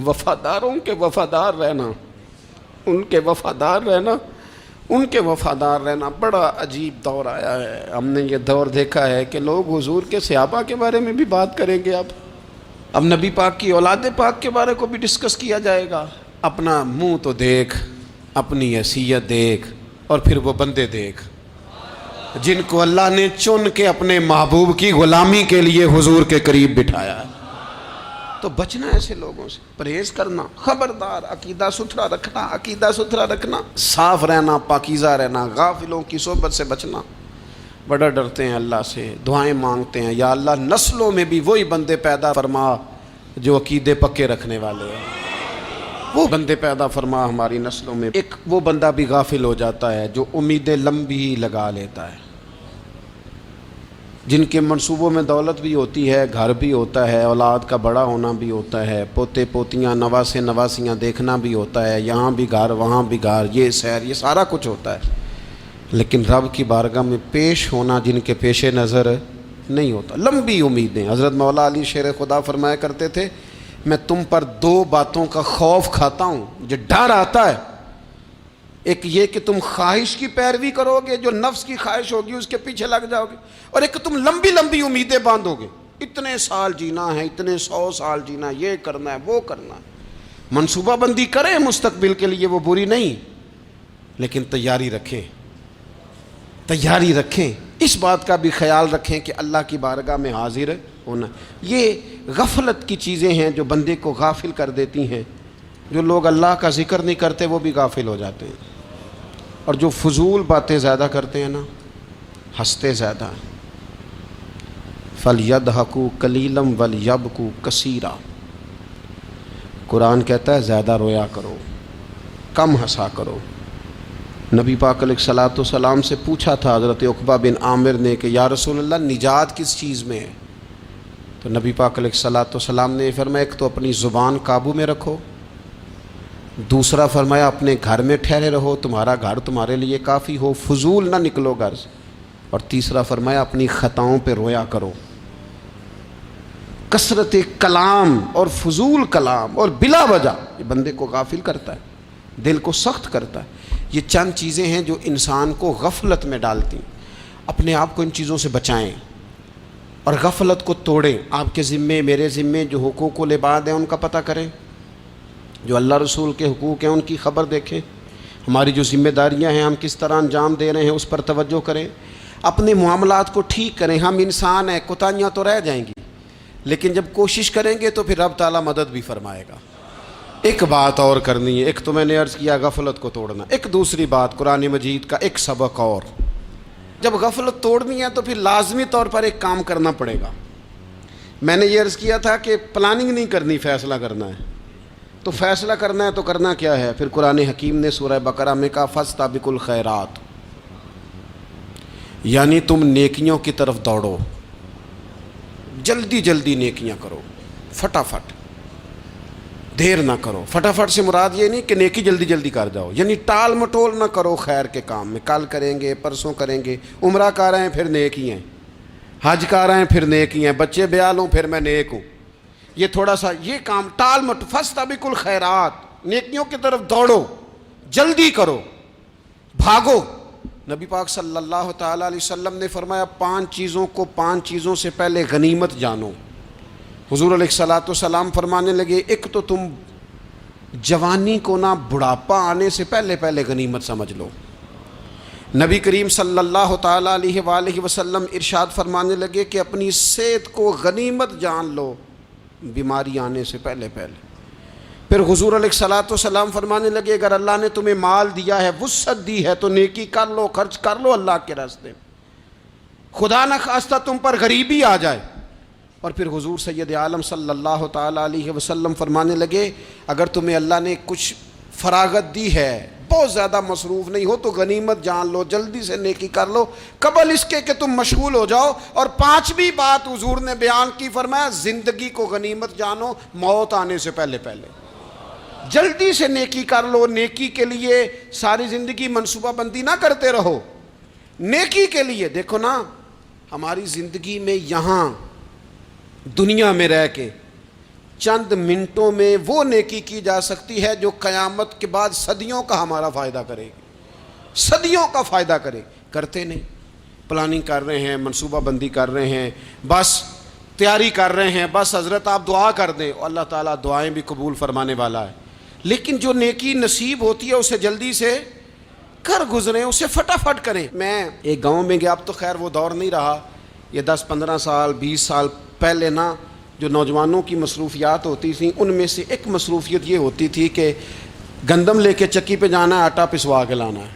وفاداروں کے وفادار رہنا، ان کے وفادار رہنا، ان کے وفادار رہنا۔ بڑا عجیب دور آیا ہے، ہم نے یہ دور دیکھا ہے کہ لوگ حضور کے صحابہ کے بارے میں بھی بات کریں گے، اب نبی پاک کی اولاد پاک کے بارے کو بھی ڈسکس کیا جائے گا۔ اپنا منہ تو دیکھ، اپنی حیثیت دیکھ، اور پھر وہ بندے دیکھ جن کو اللہ نے چن کے اپنے محبوب کی غلامی کے لیے حضور کے قریب بٹھایا ہے۔ تو بچنا ایسے لوگوں سے، پرہیز کرنا، خبردار عقیدہ ستھرا رکھنا، عقیدہ ستھرا رکھنا، صاف رہنا، پاکیزہ رہنا، غافلوں کی صحبت سے بچنا۔ بڑا ڈرتے ہیں اللہ سے، دعائیں مانگتے ہیں یا اللہ نسلوں میں بھی وہی بندے پیدا فرما جو عقیدے پکے رکھنے والے ہیں، وہ بندے پیدا فرما ہماری نسلوں میں۔ ایک وہ بندہ بھی غافل ہو جاتا ہے جو امیدیں لمبی لگا لیتا ہے، جن کے منصوبوں میں دولت بھی ہوتی ہے، گھر بھی ہوتا ہے، اولاد کا بڑا ہونا بھی ہوتا ہے، پوتے پوتیاں نواسے نواسیاں دیکھنا بھی ہوتا ہے، یہاں بھی گھر وہاں بھی گھر، یہ سیر، یہ سارا کچھ ہوتا ہے، لیکن رب کی بارگاہ میں پیش ہونا جن کے پیش نظر نہیں ہوتا۔ لمبی امیدیں۔ حضرت مولا علی شیر خدا فرمایا کرتے تھے، میں تم پر دو باتوں کا خوف کھاتا ہوں، مجھے ڈر آتا ہے، ایک یہ کہ تم خواہش کی پیروی کرو گے، جو نفس کی خواہش ہوگی اس کے پیچھے لگ جاؤ گے، اور ایک تم لمبی لمبی امیدیں باندھو گے، اتنے سال جینا ہے، اتنے 100 سال جینا ہے، یہ کرنا ہے وہ کرنا ہے۔ منصوبہ بندی کریں مستقبل کے لیے، وہ بری نہیں، لیکن تیاری رکھیں، تیاری رکھیں، اس بات کا بھی خیال رکھیں کہ اللہ کی بارگاہ میں حاضر ہونا۔ یہ غفلت کی چیزیں ہیں جو بندے کو غافل کر دیتی ہیں۔ جو لوگ اللہ کا ذکر نہیں کرتے وہ بھی غافل ہو جاتے ہیں، اور جو فضول باتیں زیادہ کرتے ہیں نا، ہنستے زیادہ ہیں۔ فَلْيَضْحَكُوا قَلِيلًا وَلْيَبْكُوا كَثِيرًا، قرآن کہتا ہے زیادہ رویا کرو، کم ہنسا کرو۔ نبی پاک علیہ الصلوۃ والسلام سے پوچھا تھا حضرت عقبہ بن عامر نے کہ یا رسول اللہ نجات کس چیز میں ہے؟ تو نبی پاک علیہ الصلوۃ والسلام نے فرمایا ایک تو اپنی زبان قابو میں رکھو، دوسرا فرمایا اپنے گھر میں ٹھہرے رہو، تمہارا گھر تمہارے لیے کافی ہو، فضول نہ نکلو گھر سے، اور تیسرا فرمایا اپنی خطاؤں پہ رویا کرو۔ کثرت کلام اور فضول کلام اور بلا وجہ یہ بندے کو غافل کرتا ہے، دل کو سخت کرتا ہے۔ یہ چند چیزیں ہیں جو انسان کو غفلت میں ڈالتی ہیں۔ اپنے آپ کو ان چیزوں سے بچائیں اور غفلت کو توڑیں۔ آپ کے ذمے، میرے ذمے جو حقوق و العباد ہیں ان کا پتہ کریں، جو اللہ رسول کے حقوق ہیں ان کی خبر دیکھیں، ہماری جو ذمہ داریاں ہیں ہم کس طرح انجام دے رہے ہیں اس پر توجہ کریں، اپنے معاملات کو ٹھیک کریں۔ ہم انسان ہیں، کوتاہیاں تو رہ جائیں گی، لیکن جب کوشش کریں گے تو پھر رب تعالیٰ مدد بھی فرمائے گا۔ ایک بات اور کرنی ہے، ایک تو میں نے عرض کیا غفلت کو توڑنا، ایک دوسری بات قرآن مجید کا ایک سبق اور، جب غفلت توڑنی ہے تو پھر لازمی طور پر ایک کام کرنا پڑے گا۔ میں نے یہ عرض کیا تھا کہ پلاننگ نہیں کرنی، فیصلہ کرنا ہے۔ تو فیصلہ کرنا ہے تو کرنا کیا ہے؟ پھر قرآن حکیم نے سورہ بقرہ میں کہا فاستبقوا الخیرات، یعنی تم نیکیوں کی طرف دوڑو، جلدی جلدی نیکیاں کرو، فٹافٹ، دیر نہ کرو۔ فٹافٹ سے مراد یہ نہیں کہ نیکی جلدی جلدی کر جاؤ، یعنی ٹال مٹول نہ کرو خیر کے کام میں، کل کریں گے، پرسوں کریں گے، عمرہ کر رہے ہیں پھر نیکی ہیں، حج کر رہے ہیں پھر نیکی ہیں، بچے بیال ہوں پھر میں نیک ہوں، یہ تھوڑا سا یہ کام ٹال مٹ، فاستبقوا الخیرات، نیکیوں کی طرف دوڑو، جلدی کرو، بھاگو۔ نبی پاک صلی اللہ تعالیٰ علیہ وسلم نے فرمایا 5 چیزوں کو 5 چیزوں سے پہلے غنیمت جانو۔ حضور علیہ الصلوۃ والسلام فرمانے لگے ایک تو تم جوانی کو نہ بڑھاپا آنے سے پہلے پہلے غنیمت سمجھ لو۔ نبی کریم صلی اللہ تعالیٰ علیہ وآلہ وسلم ارشاد فرمانے لگے کہ اپنی صحت کو غنیمت جان لو، بیماری آنے سے پہلے پہلے۔ پھر حضور علیہ الصلوۃ والسلام فرمانے لگے اگر اللہ نے تمہیں مال دیا ہے، وسعت دی ہے، تو نیکی کر لو، خرچ کر لو اللہ کے راستے میں، خدا نہ خواستہ تم پر غریبی آ جائے۔ اور پھر حضور سید عالم صلی اللہ تعالیٰ علیہ وسلم فرمانے لگے اگر تمہیں اللہ نے کچھ فراغت دی ہے، بہت زیادہ مصروف نہیں ہو، تو غنیمت جان لو، جلدی سے نیکی کر لو قبل اس کے کہ تم مشغول ہو جاؤ۔ اور 5ویں بات حضور نے بیان کی، فرمایا زندگی کو غنیمت جانو، موت آنے سے پہلے پہلے جلدی سے نیکی کر لو۔ نیکی کے لیے ساری زندگی منصوبہ بندی نہ کرتے رہو، نیکی کے لیے دیکھو نا، ہماری زندگی میں یہاں دنیا میں رہ کے چند منٹوں میں وہ نیکی کی جا سکتی ہے جو قیامت کے بعد صدیوں کا ہمارا فائدہ کرے گی، صدیوں کا فائدہ کرے، کرتے نہیں۔ پلاننگ کر رہے ہیں، منصوبہ بندی کر رہے ہیں، بس تیاری کر رہے ہیں، بس حضرت آپ دعا کر دیں، اللہ تعالیٰ دعائیں بھی قبول فرمانے والا ہے، لیکن جو نیکی نصیب ہوتی ہے اسے جلدی سے کر گزریں، اسے فٹافٹ کریں۔ میں ایک گاؤں میں گیا، اب تو خیر وہ دور نہیں رہا، یہ 10-15 سال 20 سال پہلے نا جو نوجوانوں کی مصروفیات ہوتی تھیں ان میں سے ایک مصروفیت یہ ہوتی تھی کہ گندم لے کے چکی پہ جانا ہے، آٹا پسوا کے لانا ہے۔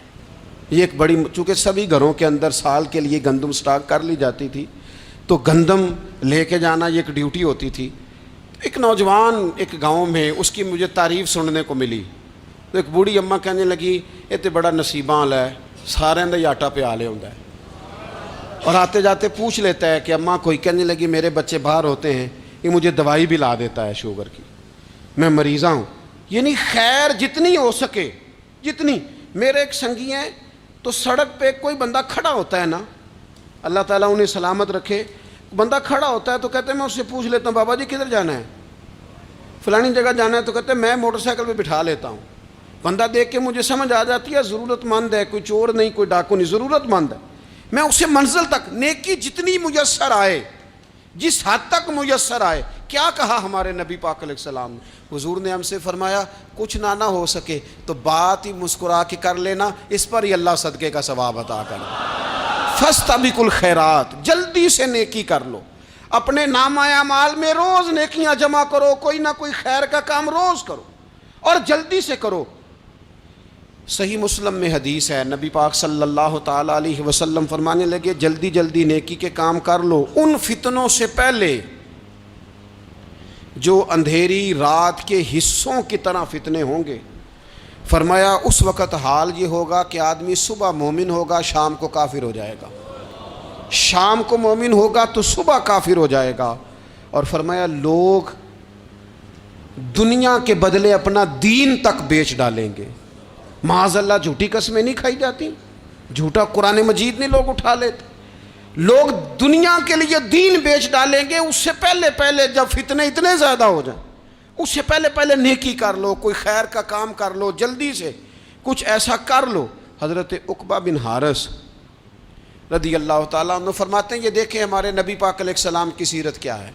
یہ ایک بڑی، چونکہ سبھی گھروں کے اندر سال کے لیے گندم سٹاک کر لی جاتی تھی، تو گندم لے کے جانا یہ ایک ڈیوٹی ہوتی تھی۔ ایک نوجوان ایک گاؤں میں، اس کی مجھے تعریف سننے کو ملی، تو ایک بوڑھی اماں کہنے لگی یہ تو بڑا نصیباں والا ہے، سارے دا آٹا پیا لے ہوندا ہے۔ اور آتے جاتے پوچھ لیتا ہے کہ اماں کوئی کہنے لگی میرے بچے باہر ہوتے ہیں، یہ مجھے دوائی بھی لا دیتا ہے شوگر کی، میں مریضہ ہوں۔ یعنی خیر جتنی ہو سکے، جتنی۔ میرے ایک سنگی ہیں تو سڑک پہ کوئی بندہ کھڑا ہوتا ہے نا، اللہ تعالیٰ انہیں سلامت رکھے، بندہ کھڑا ہوتا ہے تو کہتے ہیں میں اس سے پوچھ لیتا ہوں بابا جی کدھر جانا ہے، فلانی جگہ جانا ہے، تو کہتے ہیں میں موٹر سائیکل پہ بٹھا لیتا ہوں۔ بندہ دیکھ کے مجھے سمجھ آ جاتی ہے ضرورت مند ہے، کوئی چور نہیں، کوئی ڈاکو نہیں، ضرورت مند ہے، میں اسے منزل تک نیکی جتنی میسر آئے، جس حد تک میسر آئے۔ کیا کہا ہمارے نبی پاک علیہ السلام نے؟ حضور نے ہم سے فرمایا کچھ نہ ہو سکے تو بات ہی مسکرا کے کر لینا، اس پر ہی اللہ صدقے کا ثواب عطا کر دے۔ فاستبقوا الخیرات، جلدی سے نیکی کر لو، اپنے نامہ اعمال میں روز نیکیاں جمع کرو، کوئی نہ کوئی خیر کا کام روز کرو اور جلدی سے کرو۔ صحیح مسلم میں حدیث ہے، نبی پاک صلی اللہ تعالی علیہ وسلم فرمانے لگے جلدی جلدی نیکی کے کام کر لو ان فتنوں سے پہلے جو اندھیری رات کے حصوں کی طرح فتنے ہوں گے۔ فرمایا اس وقت حال یہ ہوگا کہ آدمی صبح مومن ہوگا، شام کو کافر ہو جائے گا، شام کو مومن ہوگا تو صبح کافر ہو جائے گا۔ اور فرمایا لوگ دنیا کے بدلے اپنا دین تک بیچ ڈالیں گے۔ معاذ اللہ جھوٹی قسمیں نہیں کھائی جاتی، جھوٹا قرآن مجید نہیں لوگ اٹھا لیتے، لوگ دنیا کے لیے دین بیچ ڈالیں گے۔ اس سے پہلے جب فتنے اتنے زیادہ ہو جائیں، اس سے پہلے نیکی کر لو، کوئی خیر کا کام کر لو، جلدی سے کچھ ایسا کر لو۔ حضرت عقبہ بن حارث رضی اللہ تعالیٰ عنہ فرماتے ہیں یہ دیکھیں ہمارے نبی پاک علیہ السلام کی سیرت کیا ہے،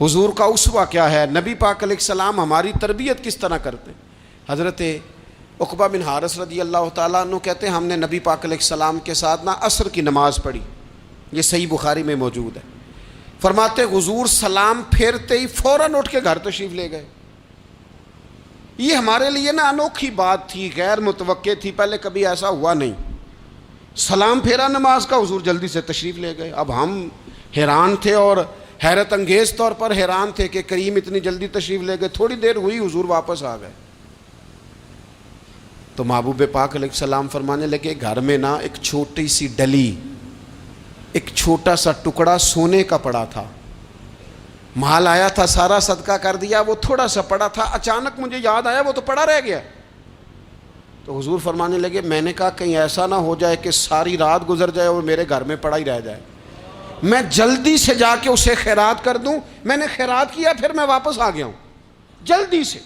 حضور کا اسوہ کیا ہے، نبی پاک علیہ السلام ہماری تربیت کس طرح کرتے ہیں۔ حضرت عقبہ بن حارث رضی اللہ تعالیٰ عنہ کہتے ہیں ہم نے نبی پاک علیہ السلام کے ساتھ عصر کی نماز پڑھی، یہ صحیح بخاری میں موجود ہے۔ فرماتے حضور سلام پھیرتے ہی فوراً اٹھ کے گھر تشریف لے گئے۔ یہ ہمارے لیے انوکھی بات تھی، غیر متوقع تھی، پہلے کبھی ایسا ہوا نہیں۔ سلام پھیرا نماز کا، حضور جلدی سے تشریف لے گئے۔ اب ہم حیران تھے اور حیرت انگیز طور پر حیران تھے کہ کریم اتنی جلدی تشریف لے گئے۔ تھوڑی دیر ہوئی حضور واپس آ گئے تو محبوب پاک علیہ السلام فرمانے لگے گھر میں ایک چھوٹی سی ڈلی، ایک چھوٹا سا ٹکڑا سونے کا پڑا تھا، مال آیا تھا سارا صدقہ کر دیا، وہ تھوڑا سا پڑا تھا، اچانک مجھے یاد آیا وہ تو پڑا رہ گیا۔ تو حضور فرمانے لگے میں نے کہا کہیں ایسا نہ ہو جائے کہ ساری رات گزر جائے اور میرے گھر میں پڑا ہی رہ جائے، میں جلدی سے جا کے اسے خیرات کر دوں۔ میں نے خیرات کیا پھر میں واپس آ گیا ہوں۔ جلدی سے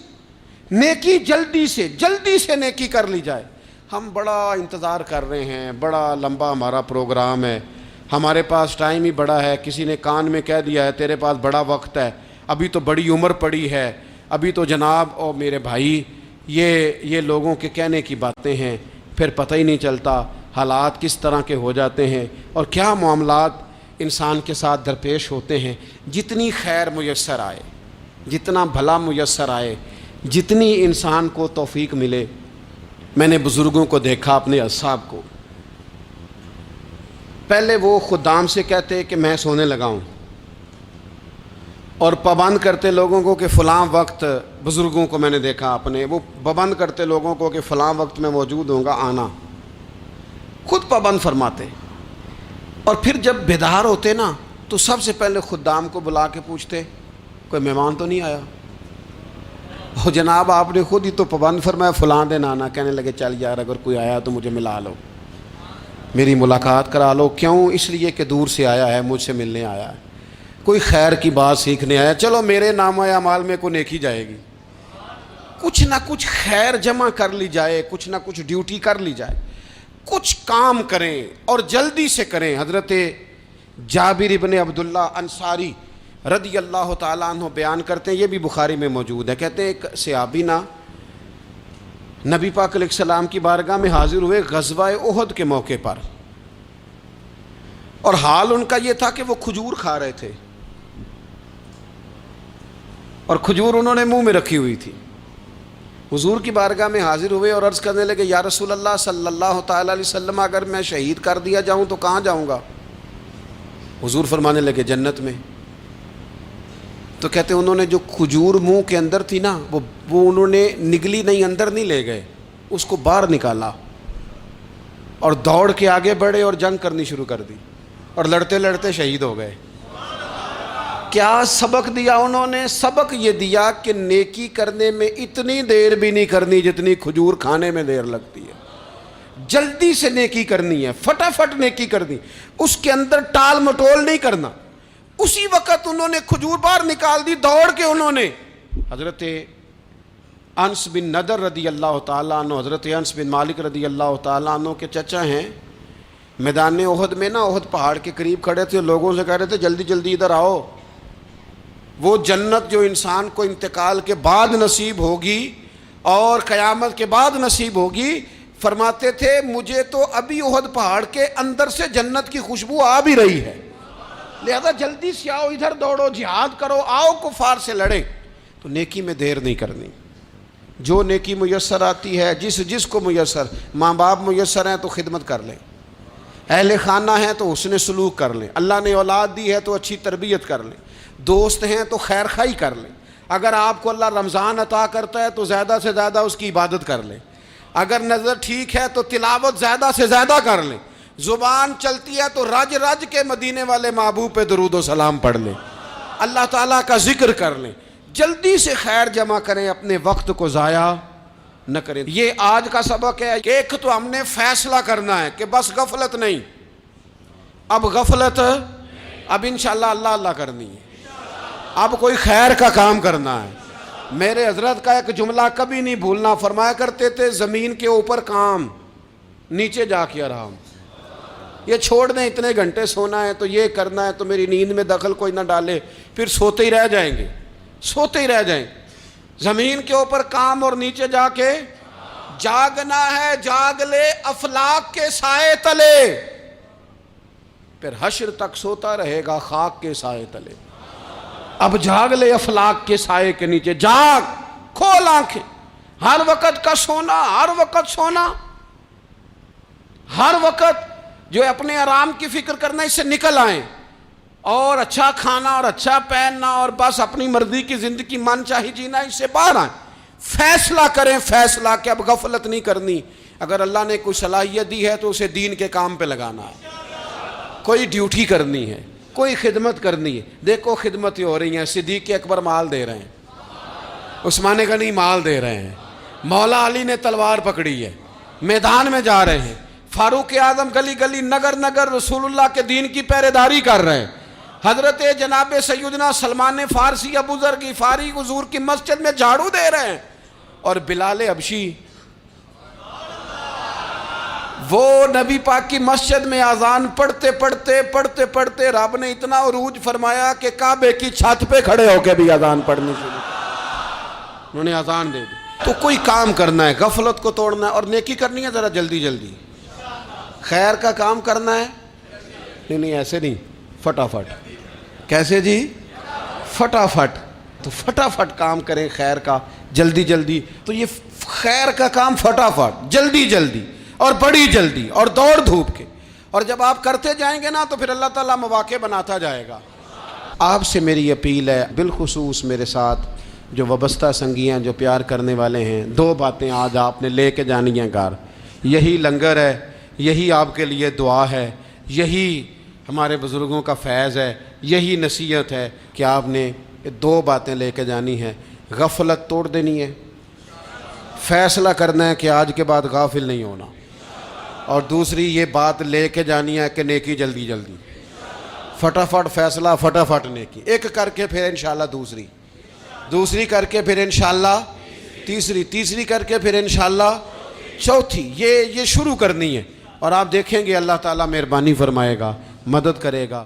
نیکی، جلدی سے نیکی کر لی جائے۔ ہم بڑا انتظار کر رہے ہیں، بڑا لمبا ہمارا پروگرام ہے، ہمارے پاس ٹائم ہی بڑا ہے، کسی نے کان میں کہہ دیا ہے تیرے پاس بڑا وقت ہے، ابھی تو بڑی عمر پڑی ہے، ابھی تو جناب او میرے بھائی یہ لوگوں کے کہنے کی باتیں ہیں، پھر پتہ ہی نہیں چلتا حالات کس طرح کے ہو جاتے ہیں اور کیا معاملات انسان کے ساتھ درپیش ہوتے ہیں۔ جتنی خیر میسر آئے، جتنا بھلا میسر آئے، جتنی انسان کو توفیق ملے۔ میں نے بزرگوں کو دیکھا، اپنے اصحاب کو، پہلے وہ خدام سے کہتے کہ میں سونے لگا ہوں اور پابند کرتے لوگوں کو کہ فلاں وقت، بزرگوں کو میں نے دیکھا اپنے، وہ پابند کرتے لوگوں کو کہ فلاں وقت میں موجود ہوں گا آنا، خود پابند فرماتے، اور پھر جب بیدار ہوتے تو سب سے پہلے خدام کو بلا کے پوچھتے کوئی مہمان تو نہیں آیا؟ وہ جناب آپ نے خود ہی تو پابند فرمایا فلاں دن آنا۔ کہنے لگے چل یار اگر کوئی آیا تو مجھے ملا لو، میری ملاقات کرا لو۔ کیوں؟ اس لیے کہ دور سے آیا ہے، مجھ سے ملنے آیا ہے، کوئی خیر کی بات سیکھنے آیا، چلو میرے نامہ اعمال میں کوئی نیکی جائے گی، کچھ نہ کچھ خیر جمع کر لی جائے، کچھ نہ کچھ ڈیوٹی کر لی جائے، کچھ کام کریں اور جلدی سے کریں۔ حضرت جابر ابن عبداللہ انصاری رضی اللہ تعالیٰ عنہ بیان کرتے ہیں، یہ بھی بخاری میں موجود ہے، کہتے ہیں ایک صحابی نبی پاک علیہ السلام کی بارگاہ میں حاضر ہوئے غزوہ احد کے موقع پر، اور حال ان کا یہ تھا کہ وہ کھجور کھا رہے تھے اور کھجور انہوں نے منہ میں رکھی ہوئی تھی۔ حضور کی بارگاہ میں حاضر ہوئے اور عرض کرنے لگے یا رسول اللہ صلی اللہ تعالی علیہ وسلم اگر میں شہید کر دیا جاؤں تو کہاں جاؤں گا؟ حضور فرمانے لگے جنت میں۔ تو کہتے ہیں انہوں نے جو کھجور منہ کے اندر تھی وہ انہوں نے نگلی نہیں، اندر نہیں لے گئے، اس کو باہر نکالا اور دوڑ کے آگے بڑھے اور جنگ کرنی شروع کر دی۔ اور لڑتے لڑتے شہید ہو گئے۔ کیا سبق دیا انہوں نے؟ سبق یہ دیا کہ نیکی کرنے میں اتنی دیر بھی نہیں کرنی جتنی کھجور کھانے میں دیر لگتی ہے۔ جلدی سے نیکی کرنی ہے، فٹافٹ نیکی کرنی، اس کے اندر ٹال مٹول نہیں کرنا۔ اسی وقت انہوں نے کھجور باہر نکال دی، دوڑ کے انہوں نے حضرت انس بن نضر رضی اللہ تعالیٰ عنہ، حضرت انس بن مالک رضی اللہ تعالیٰ عنہ کے چچا ہیں، میدان احد میں نا، احد پہاڑ کے قریب کھڑے تھے، لوگوں سے کہہ رہے تھے جلدی جلدی ادھر آؤ، وہ جنت جو انسان کو انتقال کے بعد نصیب ہوگی اور قیامت کے بعد نصیب ہوگی، فرماتے تھے مجھے تو ابھی احد پہاڑ کے اندر سے جنت کی خوشبو آ بھی رہی ہے، لہذا جلدی سے آؤ، ادھر دوڑو، جہاد کرو، آؤ کفار سے لڑیں۔ تو نیکی میں دیر نہیں کرنی، جو نیکی میسر آتی ہے، جس کو میسر، ماں باپ میسر ہیں تو خدمت کر لیں، اہل خانہ ہیں تو حسن سلوک کر لیں، اللہ نے اولاد دی ہے تو اچھی تربیت کر لیں، دوست ہیں تو خیر خواہی کر لیں، اگر آپ کو اللہ رمضان عطا کرتا ہے تو زیادہ سے زیادہ اس کی عبادت کر لیں، اگر نظر ٹھیک ہے تو تلاوت زیادہ سے زیادہ کر لیں، زبان چلتی ہے تو رج رج کے مدینے والے محبوب پہ درود و سلام پڑھ لیں، اللہ تعالیٰ کا ذکر کر لیں، جلدی سے خیر جمع کریں، اپنے وقت کو ضائع نہ کریں۔ یہ آج کا سبق ہے۔ ایک تو ہم نے فیصلہ کرنا ہے کہ بس غفلت نہیں، اب غفلت، اب انشاءاللہ اللہ اللہ کرنی ہے، اب کوئی خیر کا کام کرنا ہے۔ میرے حضرت کا ایک جملہ کبھی نہیں بھولنا، فرمایا کرتے تھے زمین کے اوپر کام، نیچے جا کے آرام۔ یہ چھوڑ دیں، اتنے گھنٹے سونا ہے تو یہ کرنا ہے تو میری نیند میں دخل کوئی نہ ڈالے، پھر سوتے ہی رہ جائیں گے، سوتے ہی رہ جائیں۔ زمین کے اوپر کام اور نیچے جا کے جاگنا ہے، جاگ لے افلاک کے سائے تلے، پھر حشر تک سوتا رہے گا خاک کے سائے تلے۔ اب جاگ لے افلاک کے سائے کے نیچے، جاگ، کھول آنکھیں، ہر وقت کا سونا، ہر وقت سونا، ہر وقت جو اپنے آرام کی فکر کرنا، اس سے نکل آئیں اور اچھا کھانا اور اچھا پہننا اور بس اپنی مرضی کی زندگی من چاہی جینا، اس سے باہر آئیں۔ فیصلہ کریں، فیصلہ کہ اب غفلت نہیں کرنی، اگر اللہ نے کوئی صلاحیت دی ہے تو اسے دین کے کام پہ لگانا ہے، کوئی ڈیوٹی کرنی ہے، کوئی خدمت کرنی ہے۔ دیکھو خدمتیں ہو رہی ہیں، صدیق اکبر مال دے رہے ہیں، عثمان غنی مال دے رہے ہیں، مولا علی نے تلوار پکڑی ہے، میدان میں جا رہے ہیں، فاروق اعظم گلی گلی نگر نگر رسول اللہ کے دین کی پہرے داری کر رہے ہیں، حضرت جناب سیدنا سلمان فارسی ابو ذر غفاری حضور کی مسجد میں جھاڑو دے رہے ہیں، اور بلال حبشی وہ نبی پاک کی مسجد میں اذان پڑھتے پڑھتے رب نے اتنا عروج فرمایا کہ کعبے کی چھت پہ کھڑے ہو کے بھی اذان پڑھنی شروع، انہوں نے اذان دے دی۔ تو کوئی کام کرنا ہے، غفلت کو توڑنا ہے اور نیکی کرنی ہے، ذرا جلدی جلدی خیر کا کام کرنا ہے، نہیں ایسے نہیں، فٹافٹ۔ کیسے جی؟ فٹافٹ۔ تو فٹافٹ کام کریں خیر کا، جلدی جلدی۔ تو یہ خیر کا کام فٹافٹ، جلدی جلدی اور بڑی جلدی اور دوڑ دھوپ کے، اور جب آپ کرتے جائیں گے نا تو پھر اللہ تعالیٰ مواقع بناتا جائے گا۔ آپ سے میری اپیل ہے، بالخصوص میرے ساتھ جو وابستہ سنگی ہیں، جو پیار کرنے والے ہیں، دو باتیں آج آپ نے لے کے جانی ہیں گھر۔ یہی لنگر ہے، یہی آپ کے لیے دعا ہے، یہی ہمارے بزرگوں کا فیض ہے، یہی نصیحت ہے کہ آپ نے یہ دو باتیں لے کے جانی ہے۔ غفلت توڑ دینی ہے، فیصلہ کرنا ہے کہ آج کے بعد غافل نہیں ہونا، اور دوسری یہ بات لے کے جانی ہے کہ نیکی جلدی جلدی، فٹافٹ فیصلہ، فٹافٹ نیکی، ایک کر کے پھر انشاءاللہ دوسری کر کے پھر انشاءاللہ تیسری کر کے پھر انشاءاللہ چوتھی، یہ شروع کرنی ہے، اور آپ دیکھیں گے اللہ تعالیٰ مہربانی فرمائے گا، مدد کرے گا۔